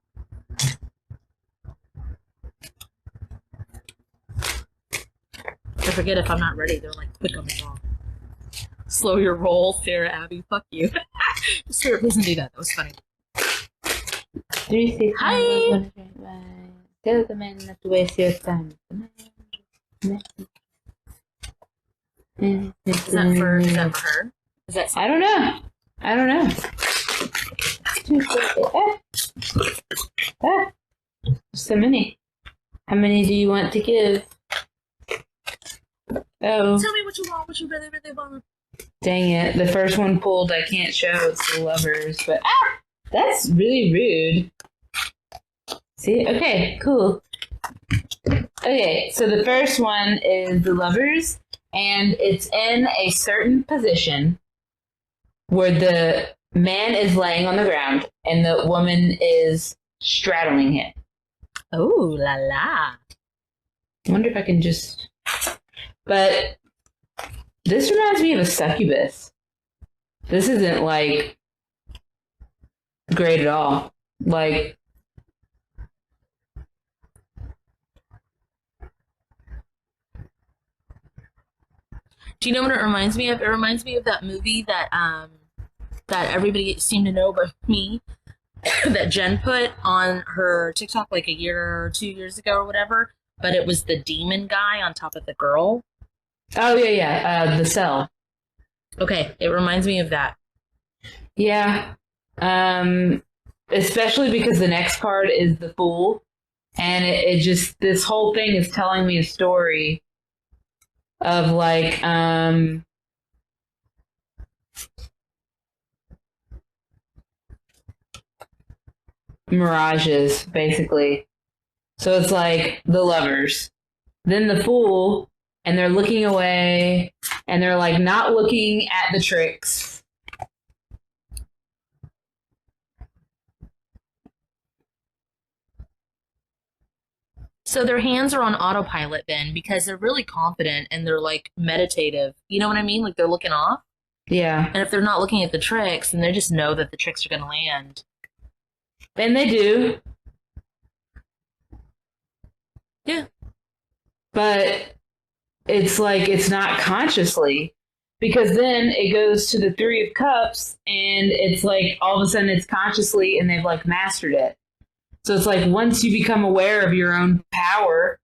I forget if I'm not ready. They're like quick on the draw. Slow your roll, Sarah Abby. Fuck you. Spirit, please don't do that. That was funny. 3, 6, Hi. When I drink wine. Tell the man not to waste your time. Is that for her? Is that I don't know. So many. How many do you want to give? Oh, Tell me what you want, what you really, really want. dang it. The first one pulled, I can't show, it's the lovers, but that's really rude. See? Okay, cool. Okay, so the first one is the lovers, and it's in a certain position where the man is laying on the ground and the woman is straddling him. Oh, la la. I wonder if I can just... But this reminds me of a succubus. This isn't, like, great at all. Like... Do you know what it reminds me of? It reminds me of that movie that that everybody seemed to know but me, that Jen put on her TikTok like a year or 2 years ago or whatever, but it was the demon guy on top of the girl. Oh, yeah. The Cell. Okay, it reminds me of that. Yeah. Especially because the next card is the Fool. And it just, this whole thing is telling me a story of like, mirages, basically. So it's like the lovers, then the Fool, and they're looking away, and they're like not looking at the tricks. So their hands are on autopilot then, because they're really confident and they're like meditative. You know what I mean? Like they're looking off. Yeah. And if they're not looking at the tricks, then they just know that the tricks are going to land. And they do. Yeah. But it's like, it's not consciously. Because then it goes to the Three of Cups, and it's like, all of a sudden it's consciously, and they've like mastered it. So it's like, once you become aware of your own power,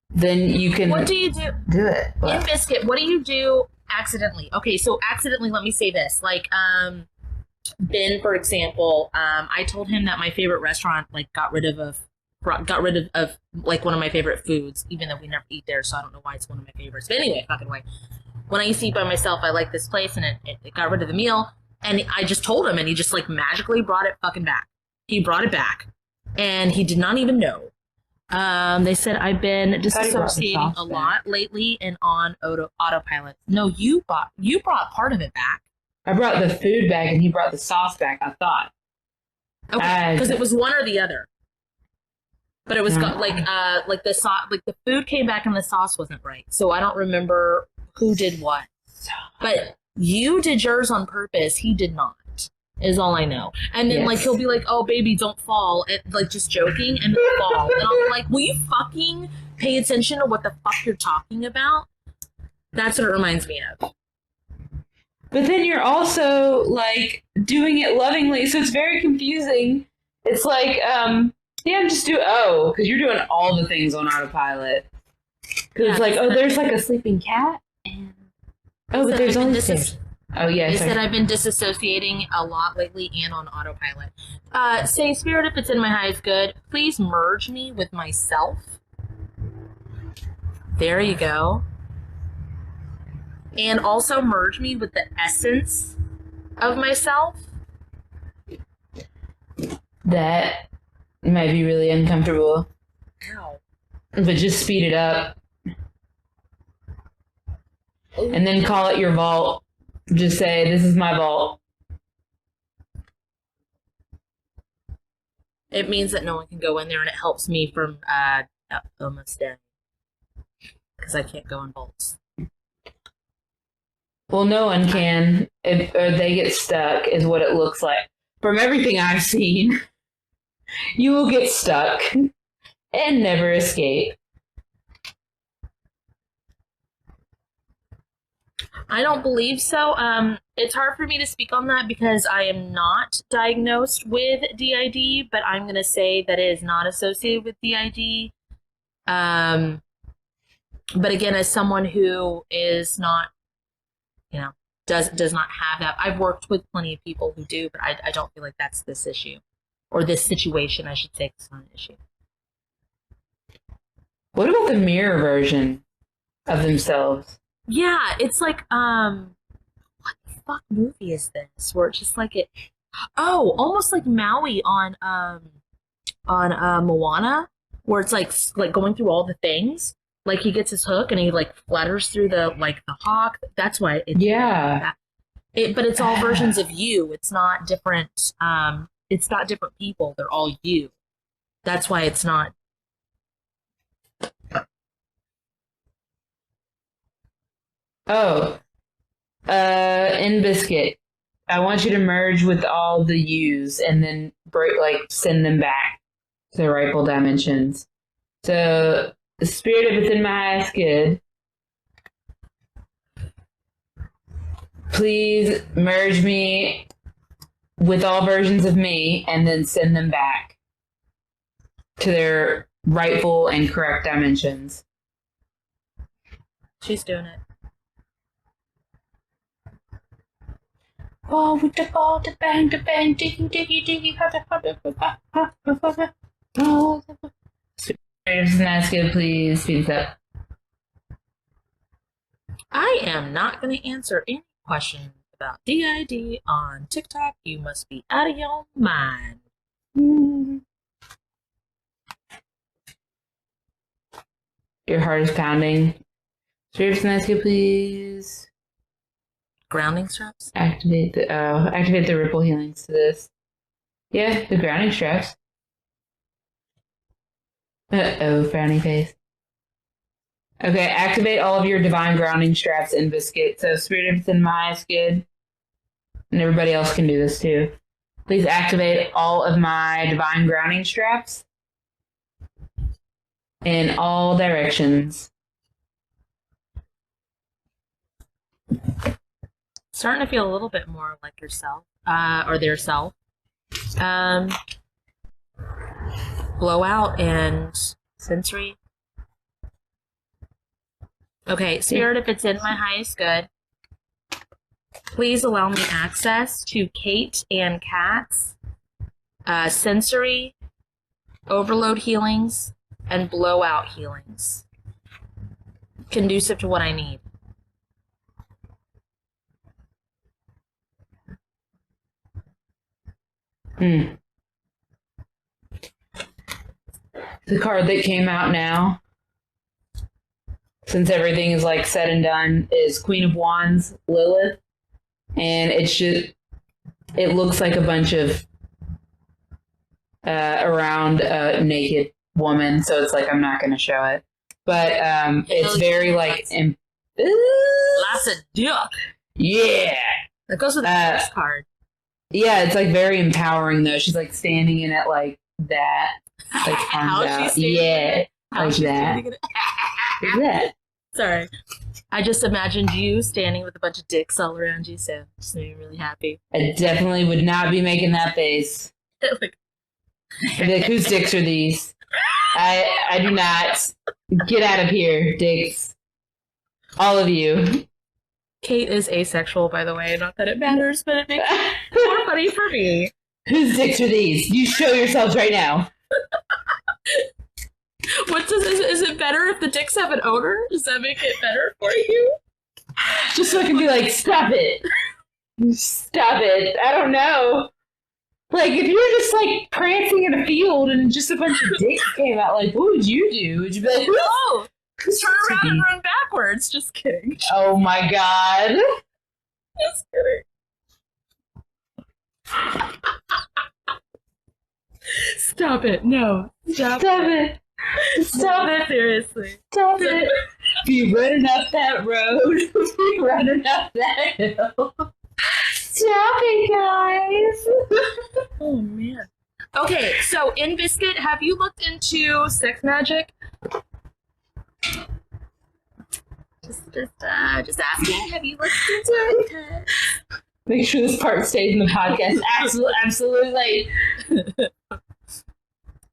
then you can... What do you do? Do it. In Biscuit, what do you do accidentally? Okay, so accidentally, let me say this. Like, Ben, for example, I told him that my favorite restaurant, like, got rid of like, one of my favorite foods, even though we never eat there, so I don't know why it's one of my favorites. But anyway, fucking way. When I used to eat by myself, I liked this place, and it got rid of the meal, and I just told him, and he just, like, magically brought it fucking back. He brought it back, and he did not even know. They said I've been disassociating a lot lately and on autopilot. No, you brought part of it back. I brought the food back, and he brought the sauce back, I thought. Okay, because it was one or the other. But it was got, like the sauce, like the food came back and the sauce wasn't right. So I don't remember who did what. But you did yours on purpose. He did not. Is all I know. And then, like, he'll be like, oh, baby, don't fall. And, like, just joking, and he'll fall. And I'm like, will you fucking pay attention to what the fuck you're talking about? That's what it reminds me of. But then you're also, like, doing it lovingly, so it's very confusing. It's like, yeah, just do because you're doing all the things on autopilot. Because it's like, oh, there's, like, a sleeping cat. And but there's only six. Oh, yeah. They said I've been disassociating a lot lately and on autopilot. Say, Spirit, if it's in my highest good, please merge me with myself. There you go. And also merge me with the essence of myself. That might be really uncomfortable. Ow. But just speed it up. And then call it your vault. Just say, this is my vault. It means that no one can go in there, and it helps me from almost dead. Because I can't go in vaults. Well, no one can. Or they get stuck, is what it looks like. From everything I've seen, you will get stuck and never escape. I don't believe so. It's hard for me to speak on that because I am not diagnosed with DID, but I'm going to say that it is not associated with DID. But again, as someone who is not, does not have that, I've worked with plenty of people who do, but I don't feel like that's this issue. Or this situation, I should say. It's not an issue. What about the mirror version? of themselves. Yeah, it's like, what the fuck movie is this? Where it's just like almost like Maui on Moana, where it's like going through all the things. Like he gets his hook and he like flutters through the hawk. That's why it's Yeah. But it's all versions of you. It's not different. It's not different people. They're all you. That's why it's not. Oh, in Biscuit, I want you to merge with all the U's and then send them back to the rightful dimensions. So the spirit of within my highest good, please merge me with all versions of me and then send them back to their rightful and correct dimensions. She's doing it. Oh, with the ball, the bang, diggy, diggy, diggy, That's good, please. Speed this up. I am not going to answer any questions about DID on TikTok. You must be out of your mind. Your heart is pounding. Spirits and that's good, please. Grounding straps? Activate the ripple healings to this. Yeah, the grounding straps. Uh-oh, frowny face. Okay, activate all of your divine grounding straps in Biscuit. So Spirit of my is good. And everybody else can do this too. Please activate all of my divine grounding straps in all directions. Starting to feel a little bit more like yourself, or their self. Blowout and sensory. Okay, Spirit, if it's in my highest good, please allow me access to Kate and Kat's sensory overload healings and blowout healings. Conducive to what I need. The card that came out now, since everything is like said and done, is Queen of Wands, Lilith. And it looks like a bunch of around a naked woman, so it's like I'm not going to show it. But it's very like... Lots of duck. Yeah! That goes with the first card. Yeah, it's like very empowering though. She's like standing in it like that. Like How out. she's Yeah, How like she's that. like that. Sorry. I just imagined you standing with a bunch of dicks all around you, so just made me really happy. I definitely would not be making that face. Like, I'd be like, whose dicks are these? I do not. Get out of here, dicks. All of you. Kate is asexual, by the way. Not that it matters, but it makes it more funny for me. Whose dicks are these? You show yourselves right now. Is it better if the dicks have an owner? Does that make it better for you? Just so I can be like, stop it. Stop it. I don't know. Like, if you were just like prancing in a field and just a bunch of dicks came out, like, what would you do? Would you be like, no! Turn around and run backwards. Just kidding. Oh my god. Just kidding. Stop it. No. Stop it. Stop it. Seriously. Stop it. Be running up that road. Be running up that hill. Stop it, guys. Oh, man. Okay, so in Biscuit, have you looked into sex magic? Just asking. Have you looked into it? Make sure this part stays in the podcast. Absolutely.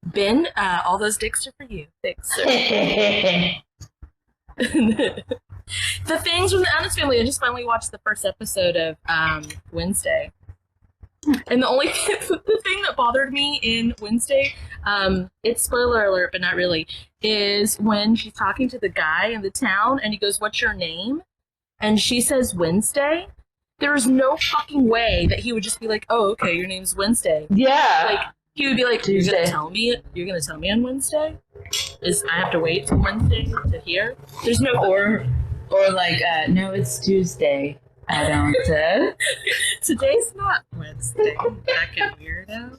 Ben, all those dicks are for you. Thanks, sir. The Things from the Addams Family. I just finally watched the first episode of Wednesday. And the thing that bothered me in Wednesday, it's spoiler alert, but not really, is when she's talking to the guy in the town and he goes, "What's your name?" And she says Wednesday. There's no fucking way that he would just be like, "Oh, okay, your name's Wednesday." Yeah. Like, he would be like, Tuesday. You're gonna tell me on Wednesday? I have to wait till Wednesday to hear? There's no... Or like, no, it's Tuesday. I don't, Today's not Wednesday. Fucking weirdo.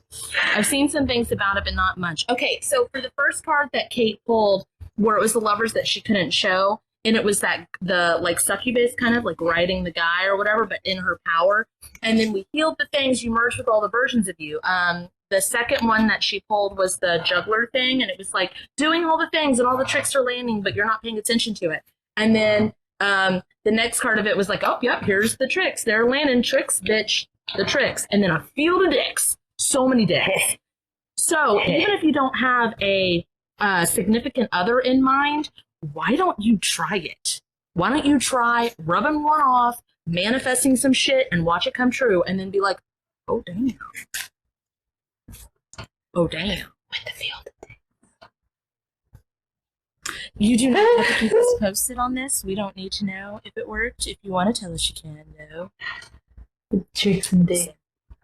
I've seen some things about it, but not much. Okay, so for the first card that Kate pulled, where it was the lovers that she couldn't show, and it was the like succubus kind of like riding the guy or whatever, but in her power. And then we healed the things, you merged with all the versions of you. The second one that she pulled was the juggler thing, and it was like doing all the things and all the tricks are landing, but you're not paying attention to it. And then the next card of it was like, oh, yep, here's the tricks. They're landing tricks, bitch. The tricks. And then a field of dicks. So many dicks. So even if you don't have a significant other in mind, why don't you try it? Why don't you try rubbing one off, manifesting some shit, and watch it come true, and then be like, oh, damn. Oh, damn. With the field of dicks. You do not have to keep us posted on this. We don't need to know if it worked. If you want to tell us, you can, though. tricks and dicks.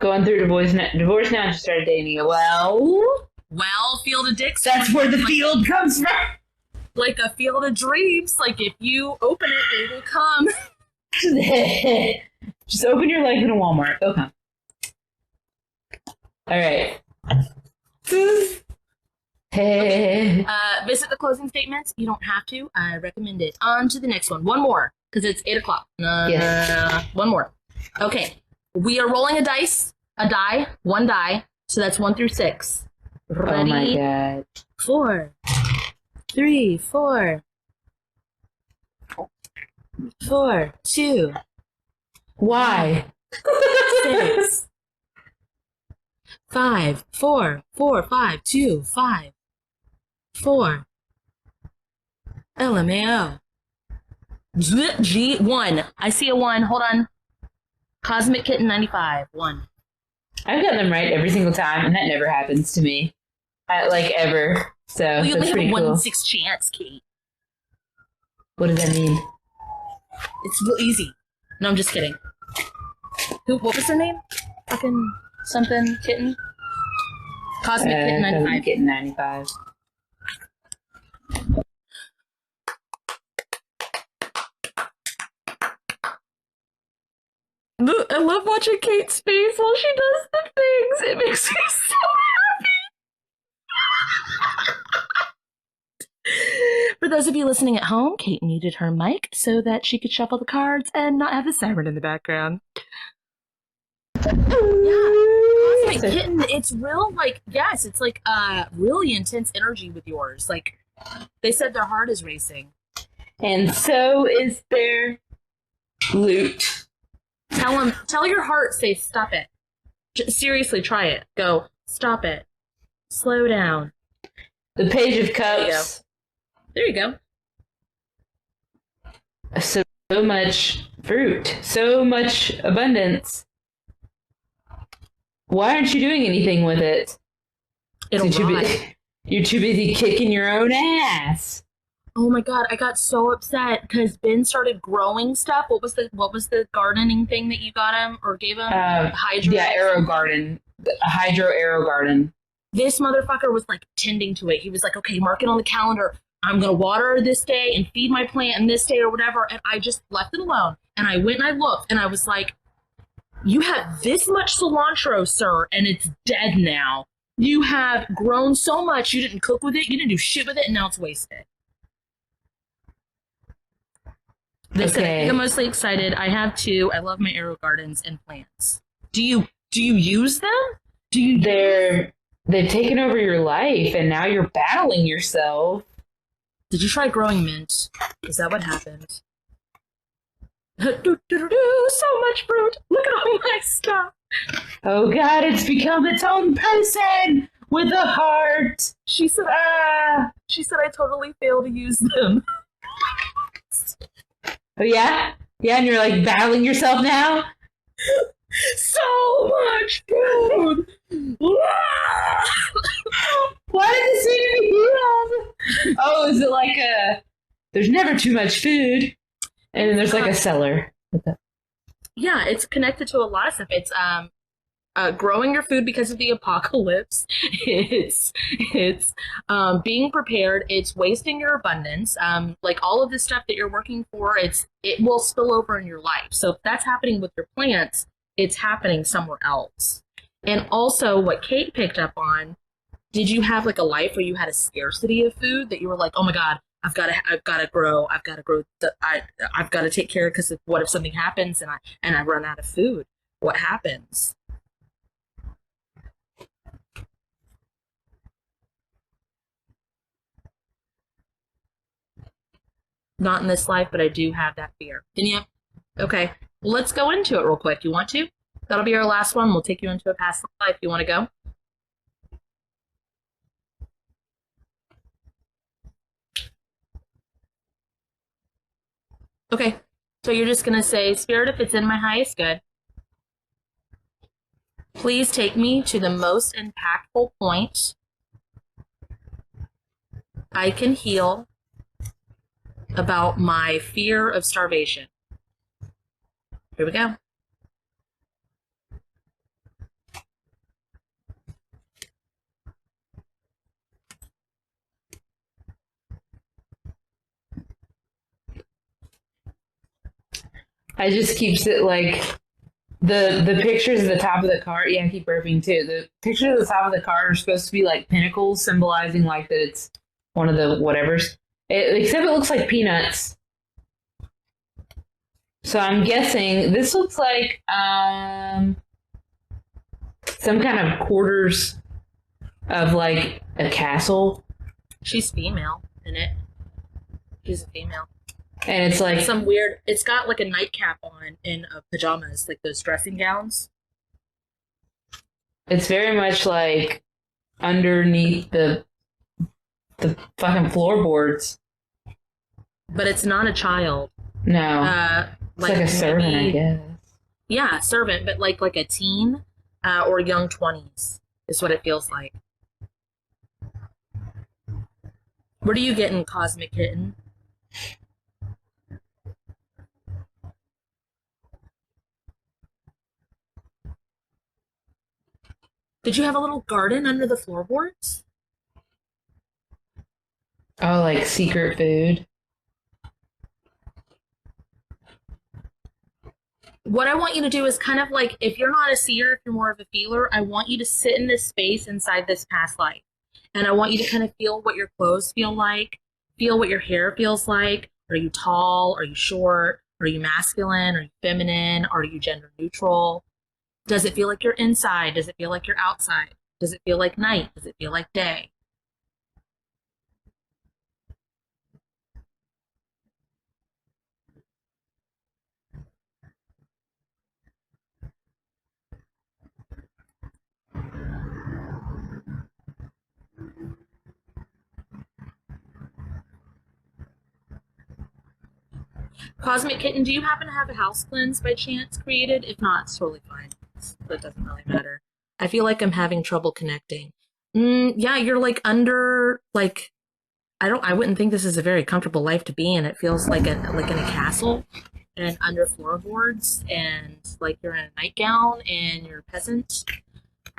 Going through divorce now and just started dating you. Well, field of dicks. That's where the field comes from. Like a field of dreams. Like if you open it, they will come. Just open your life in a Walmart. They'll come. All right. Visit the closing statements. You don't have to. I recommend it. On to the next one. One more, because it's 8 o'clock. Yes. One more. Okay. We are rolling one die. So that's 1 through 6. Ready? Oh my god. 4, 3, 4, 4, 2. Why? 6, 5, 4, 4, 5, 2, 5, 4. LMAO. G 1. I see a 1. Hold on. Cosmic Kitten 95. 1. I've gotten them right every single time, and that never happens to me. Ever. So Well, you only that's have pretty a 1 cool. in 6 chance, Kate. What does that mean? It's real easy. No, I'm just kidding. What was her name? Fucking something kitten? Cosmic Kitten 95. Kitten 95. I love watching Kate's face while she does the things. It makes me so happy. For those of you listening at home, Kate muted her mic so that she could shuffle the cards and not have the siren in the background. Yeah. Cosmic Kitten, it's real, yes, it's really intense energy with yours. Like, they said their heart is racing. And so is their loot. Tell your heart, say, stop it. Seriously, try it. Go, stop it. Slow down. The Page of Cups. There you go. So much fruit. So much abundance. Why aren't you doing anything with it? It'll rot. You're too busy kicking your own ass. Oh my god, I got so upset because Ben started growing stuff. What was the gardening thing that you got him or gave him? Hydro. Yeah, Arrow Garden. A Hydro Arrow Garden. This motherfucker was tending to it. He was like, okay, mark it on the calendar. I'm gonna water this day and feed my plant and this day or whatever. And I just left it alone. And I went and I looked and I was like, you have this much cilantro, sir, and it's dead now. You have grown so much, you didn't cook with it, you didn't do shit with it, and now it's wasted. Listen, I think I'm mostly excited. I have 2. I love my Arrow Gardens and plants. Do you use them? They've taken over your life, and now you're battling yourself. Did you try growing mint? Is that what happened? So much fruit. Look at all my stuff. Oh god, it's become its own person with a heart. She said I totally failed to use them. Oh yeah? Yeah, and you're battling yourself now? So much food. Why did this need to be healed? Oh, is it like there's never too much food, and then there's like a cellar. Yeah, it's connected to a lot of stuff. It's growing your food because of the apocalypse. It's being prepared. It's wasting your abundance. Like all of this stuff that you're working for, it will spill over in your life. So if that's happening with your plants, it's happening somewhere else. And also, what Kate picked up on, did you have like a life where you had a scarcity of food that you were like, oh my God, I've got to grow. I've got to take care, because what if something happens and I run out of food? What happens? Not in this life, but I do have that fear. Didn't you? Okay, let's go into it real quick. You want to? That'll be our last one. We'll take you into a past life. You want to go? Okay, so you're just going to say, Spirit, if it's in my highest good, please take me to the most impactful point I can heal about my fear of starvation. Here we go. I just keeps it like the pictures at the top of the card. Yeah, I keep burping too. The pictures at the top of the card are supposed to be like pinnacles, symbolizing like that it's one of the whatevers. Except it looks like peanuts. So I'm guessing this looks like some kind of quarters of like a castle. She's female in it. She's a female. And it's like some weird, it's got like a nightcap on in pajamas, like those dressing gowns. It's very much like underneath the fucking floorboards. But it's not a child. No. It's like a servant, I guess. Yeah, servant, but like a teen or young 20s is what it feels like. What are you getting, Cosmic Kitten? Did you have a little garden under the floorboards? Oh, like secret food. What I want you to do is kind of like, if you're not a seer, if you're more of a feeler, I want you to sit in this space inside this past life. And I want you to kind of feel what your clothes feel like, feel what your hair feels like. Are you tall? Are you short? Are you masculine? Are you feminine? Are you gender neutral? Does it feel like you're inside? Does it feel like you're outside? Does it feel like night? Does it feel like day? Cosmic Kitten, do you happen to have a house cleanse by chance created? If not, it's totally fine. That doesn't really matter. I feel like I'm having trouble connecting. Yeah, you're like under, like, I wouldn't think this is a very comfortable life to be in. It feels like in a castle and under floorboards, and like you're in a nightgown and you're a peasant.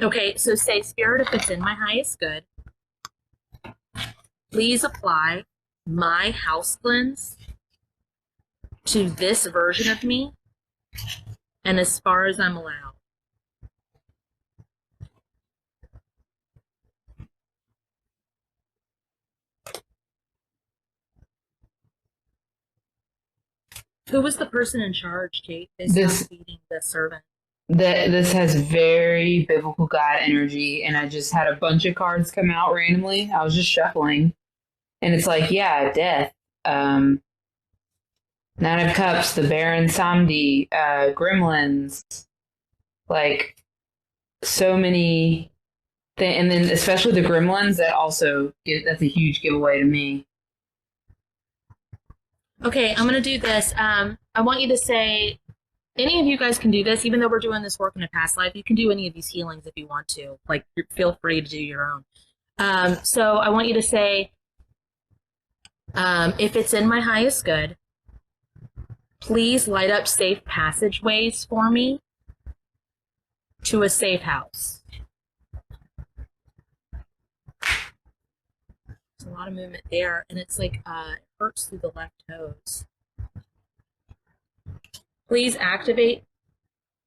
Okay, so say, Spirit, if it's in my highest good, please apply my house cleanse to this version of me and as far as I'm allowed. Who was the person in charge, Kate? This feeding the servant. This has very biblical God energy, and I just had a bunch of cards come out randomly. I was just shuffling, and it's like, yeah, death. Nine of Cups, the Baron Samedi, Gremlins, like so many things, and then especially the Gremlins. That's a huge giveaway to me. Okay, I'm gonna do this. I want you to say, Any of you guys can do this, even though we're doing this work in a past life. You can do any of these healings if you want to. Like, feel free to do your own. So I want you to say, if it's in my highest good, please light up safe passageways for me to a safe house. There's a lot of movement there, and it's like it hurts through the left toes. Please activate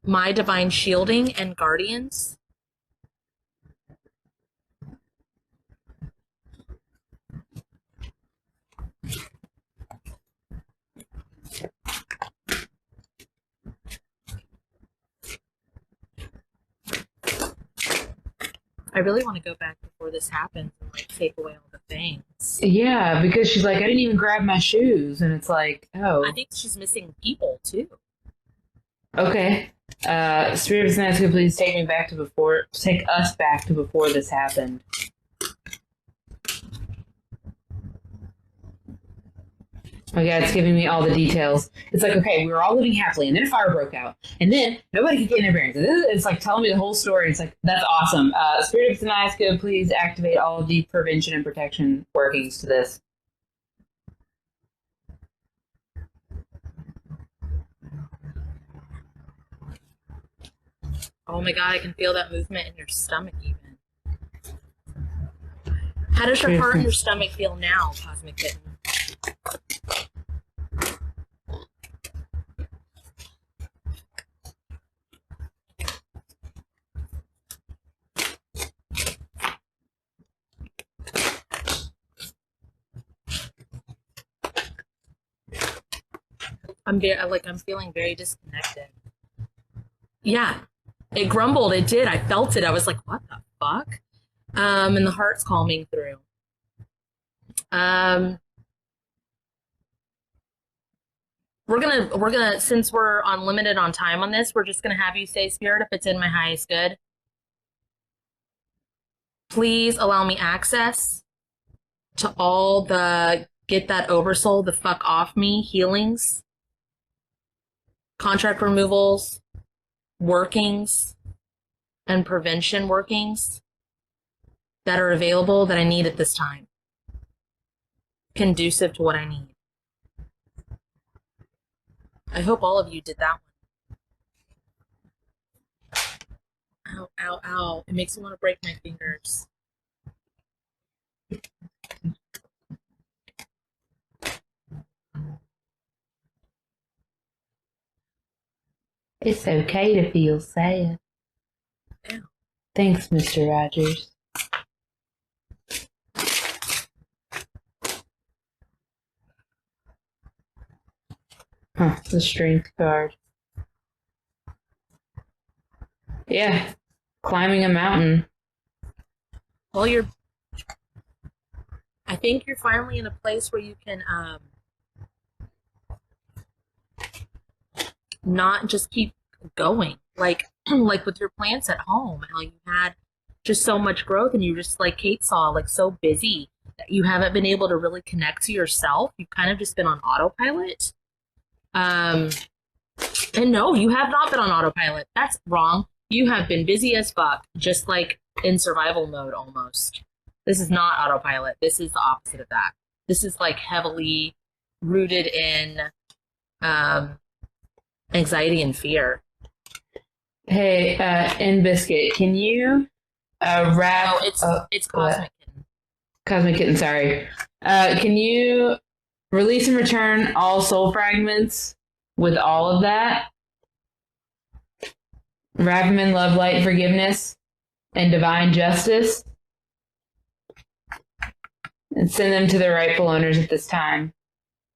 my divine shielding and guardians. I really want to go back before this happens and like take away all the things. Yeah, because she's like, I didn't even grab my shoes, and it's like, oh. I think she's missing people too. Okay. Spirit of Science, please take us back to before this happened. My God, it's giving me all the details. It's like, okay, we were all living happily, and then a fire broke out, and then nobody could get in their bearings. It's like telling me the whole story. It's like, that's awesome. Spirit of Science, please activate all of the prevention and protection workings to this. Oh my God, I can feel that movement in your stomach even. How does your heart and your stomach feel now, Cosmic Kitten? I'm feeling very disconnected. Yeah. It grumbled. It did. I felt it. I was like, what the fuck? And the heart's calming through. We're gonna, since we're unlimited on time on this, we're just gonna have you say, Spirit, if it's in my highest good, please allow me access to all the get that oversoul the fuck off me healings, contract removals, workings, and prevention workings that are available that I need at this time. Conducive to what I need. I hope all of you did that one. Ow, ow, ow. It makes me want to break my fingers. It's okay to feel sad. Ow. Thanks, Mr. Rogers. Huh, the strength card. Yeah, climbing a mountain. Well, I think you're finally in a place where you can not just keep going. Like with your plants at home, how you had just so much growth and you just, like Kate saw, like so busy that you haven't been able to really connect to yourself. You've kind of just been on autopilot. And no, you have not been on autopilot. That's wrong. You have been busy as fuck, just like in survival mode almost. This is not autopilot. This is the opposite of that. This is like heavily rooted in anxiety and fear. Hey, in Biscuit, can you wrap? Oh, it's Cosmic Kitten. Cosmic Kitten, sorry. Can you release and return all soul fragments with all of that? Wrap them in love, light, forgiveness, and divine justice. And send them to their rightful owners at this time.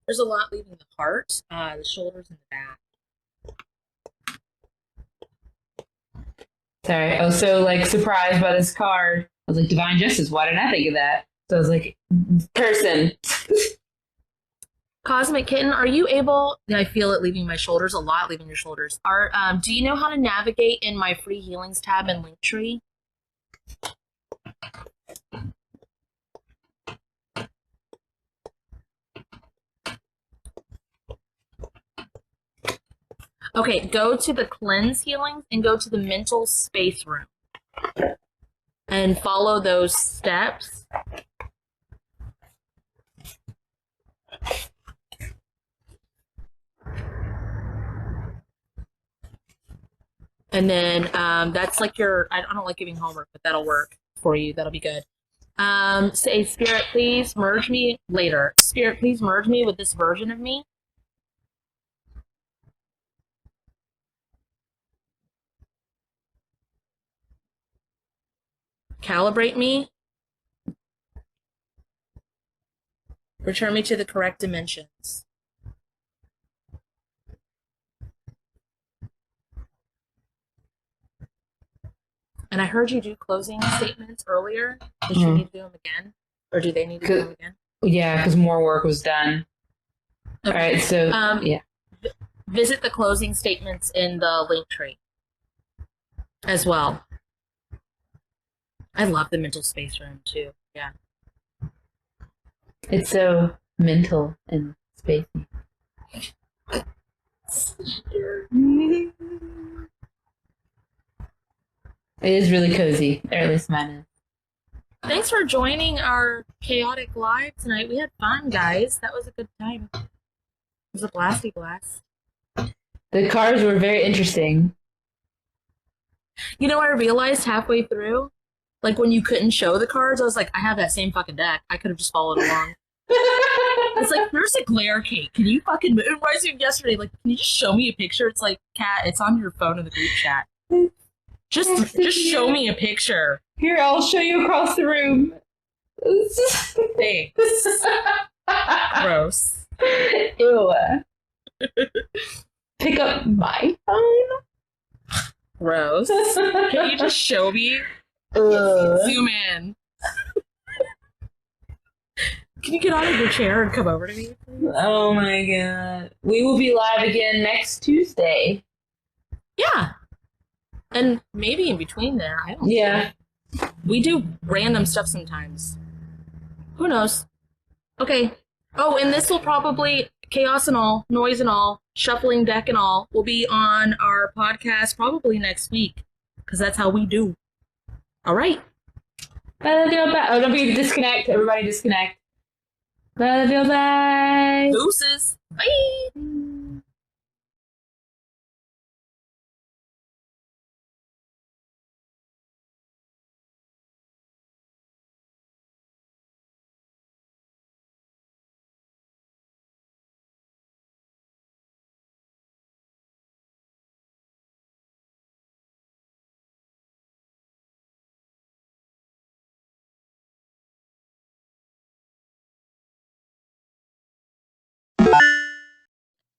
There's a lot leaving the heart, the shoulders, and the back. Sorry, I was so like surprised by this card. I was like, divine justice, why didn't I think of that? So I was like, person. Cosmic Kitten, are you able, I feel it leaving my shoulders, a lot leaving your shoulders. Do you know how to navigate in my free healings tab in Linktree? Okay, go to the cleanse healings and go to the mental space room. And follow those steps. And then that's like your, I don't like giving homework, but that'll work for you. That'll be good. Say, Spirit, please merge me later. Spirit, please merge me with this version of me. Calibrate me. Return me to the correct dimensions. And I heard you do closing statements earlier. Does you need to do them again? Or do they need to do them again? Yeah, because more work was done. Okay. All right, so, yeah. Visit the closing statements in the link tree as well. I love the mental space room, too. Yeah. It's so mental and spacey. It is really cozy, or at least mine is. Thanks for joining our chaotic live tonight. We had fun, guys. That was a good time. It was a blasty blast. The cards were very interesting. You know, I realized halfway through, like when you couldn't show the cards, I was like, I have that same fucking deck. I could have just followed along. It's like, there's a glare cake. Can you fucking... It reminds me of yesterday. Like, can you just show me a picture? It's like, Kat, it's on your phone in the group chat. Just show me a picture. Here, I'll show you across the room. Thanks. Gross. Ew. Pick up my phone. Gross. Can you just show me? Zoom in. Can you get out of your chair and come over to me, please? Oh my god. We will be live again next Tuesday. Yeah. And maybe in between there. I don't know. Yeah. We do random stuff sometimes. Who knows? Okay. Oh, and this will probably, chaos and all, noise and all, shuffling deck and all, will be on our podcast probably next week. Because that's how we do. All right. Oh, don't forget to disconnect. Everybody disconnect. Bye. Deuces. Bye.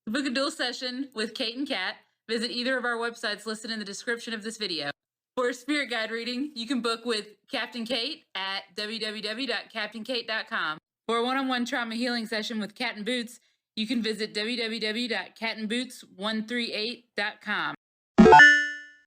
To book a dual session with Kate and Kat, visit either of our websites listed in the description of this video. For a spirit guide reading, you can book with Captain Kate at www.captainkate.com. For a one-on-one trauma healing session with Cat and Boots, you can visit www.catandboots138.com.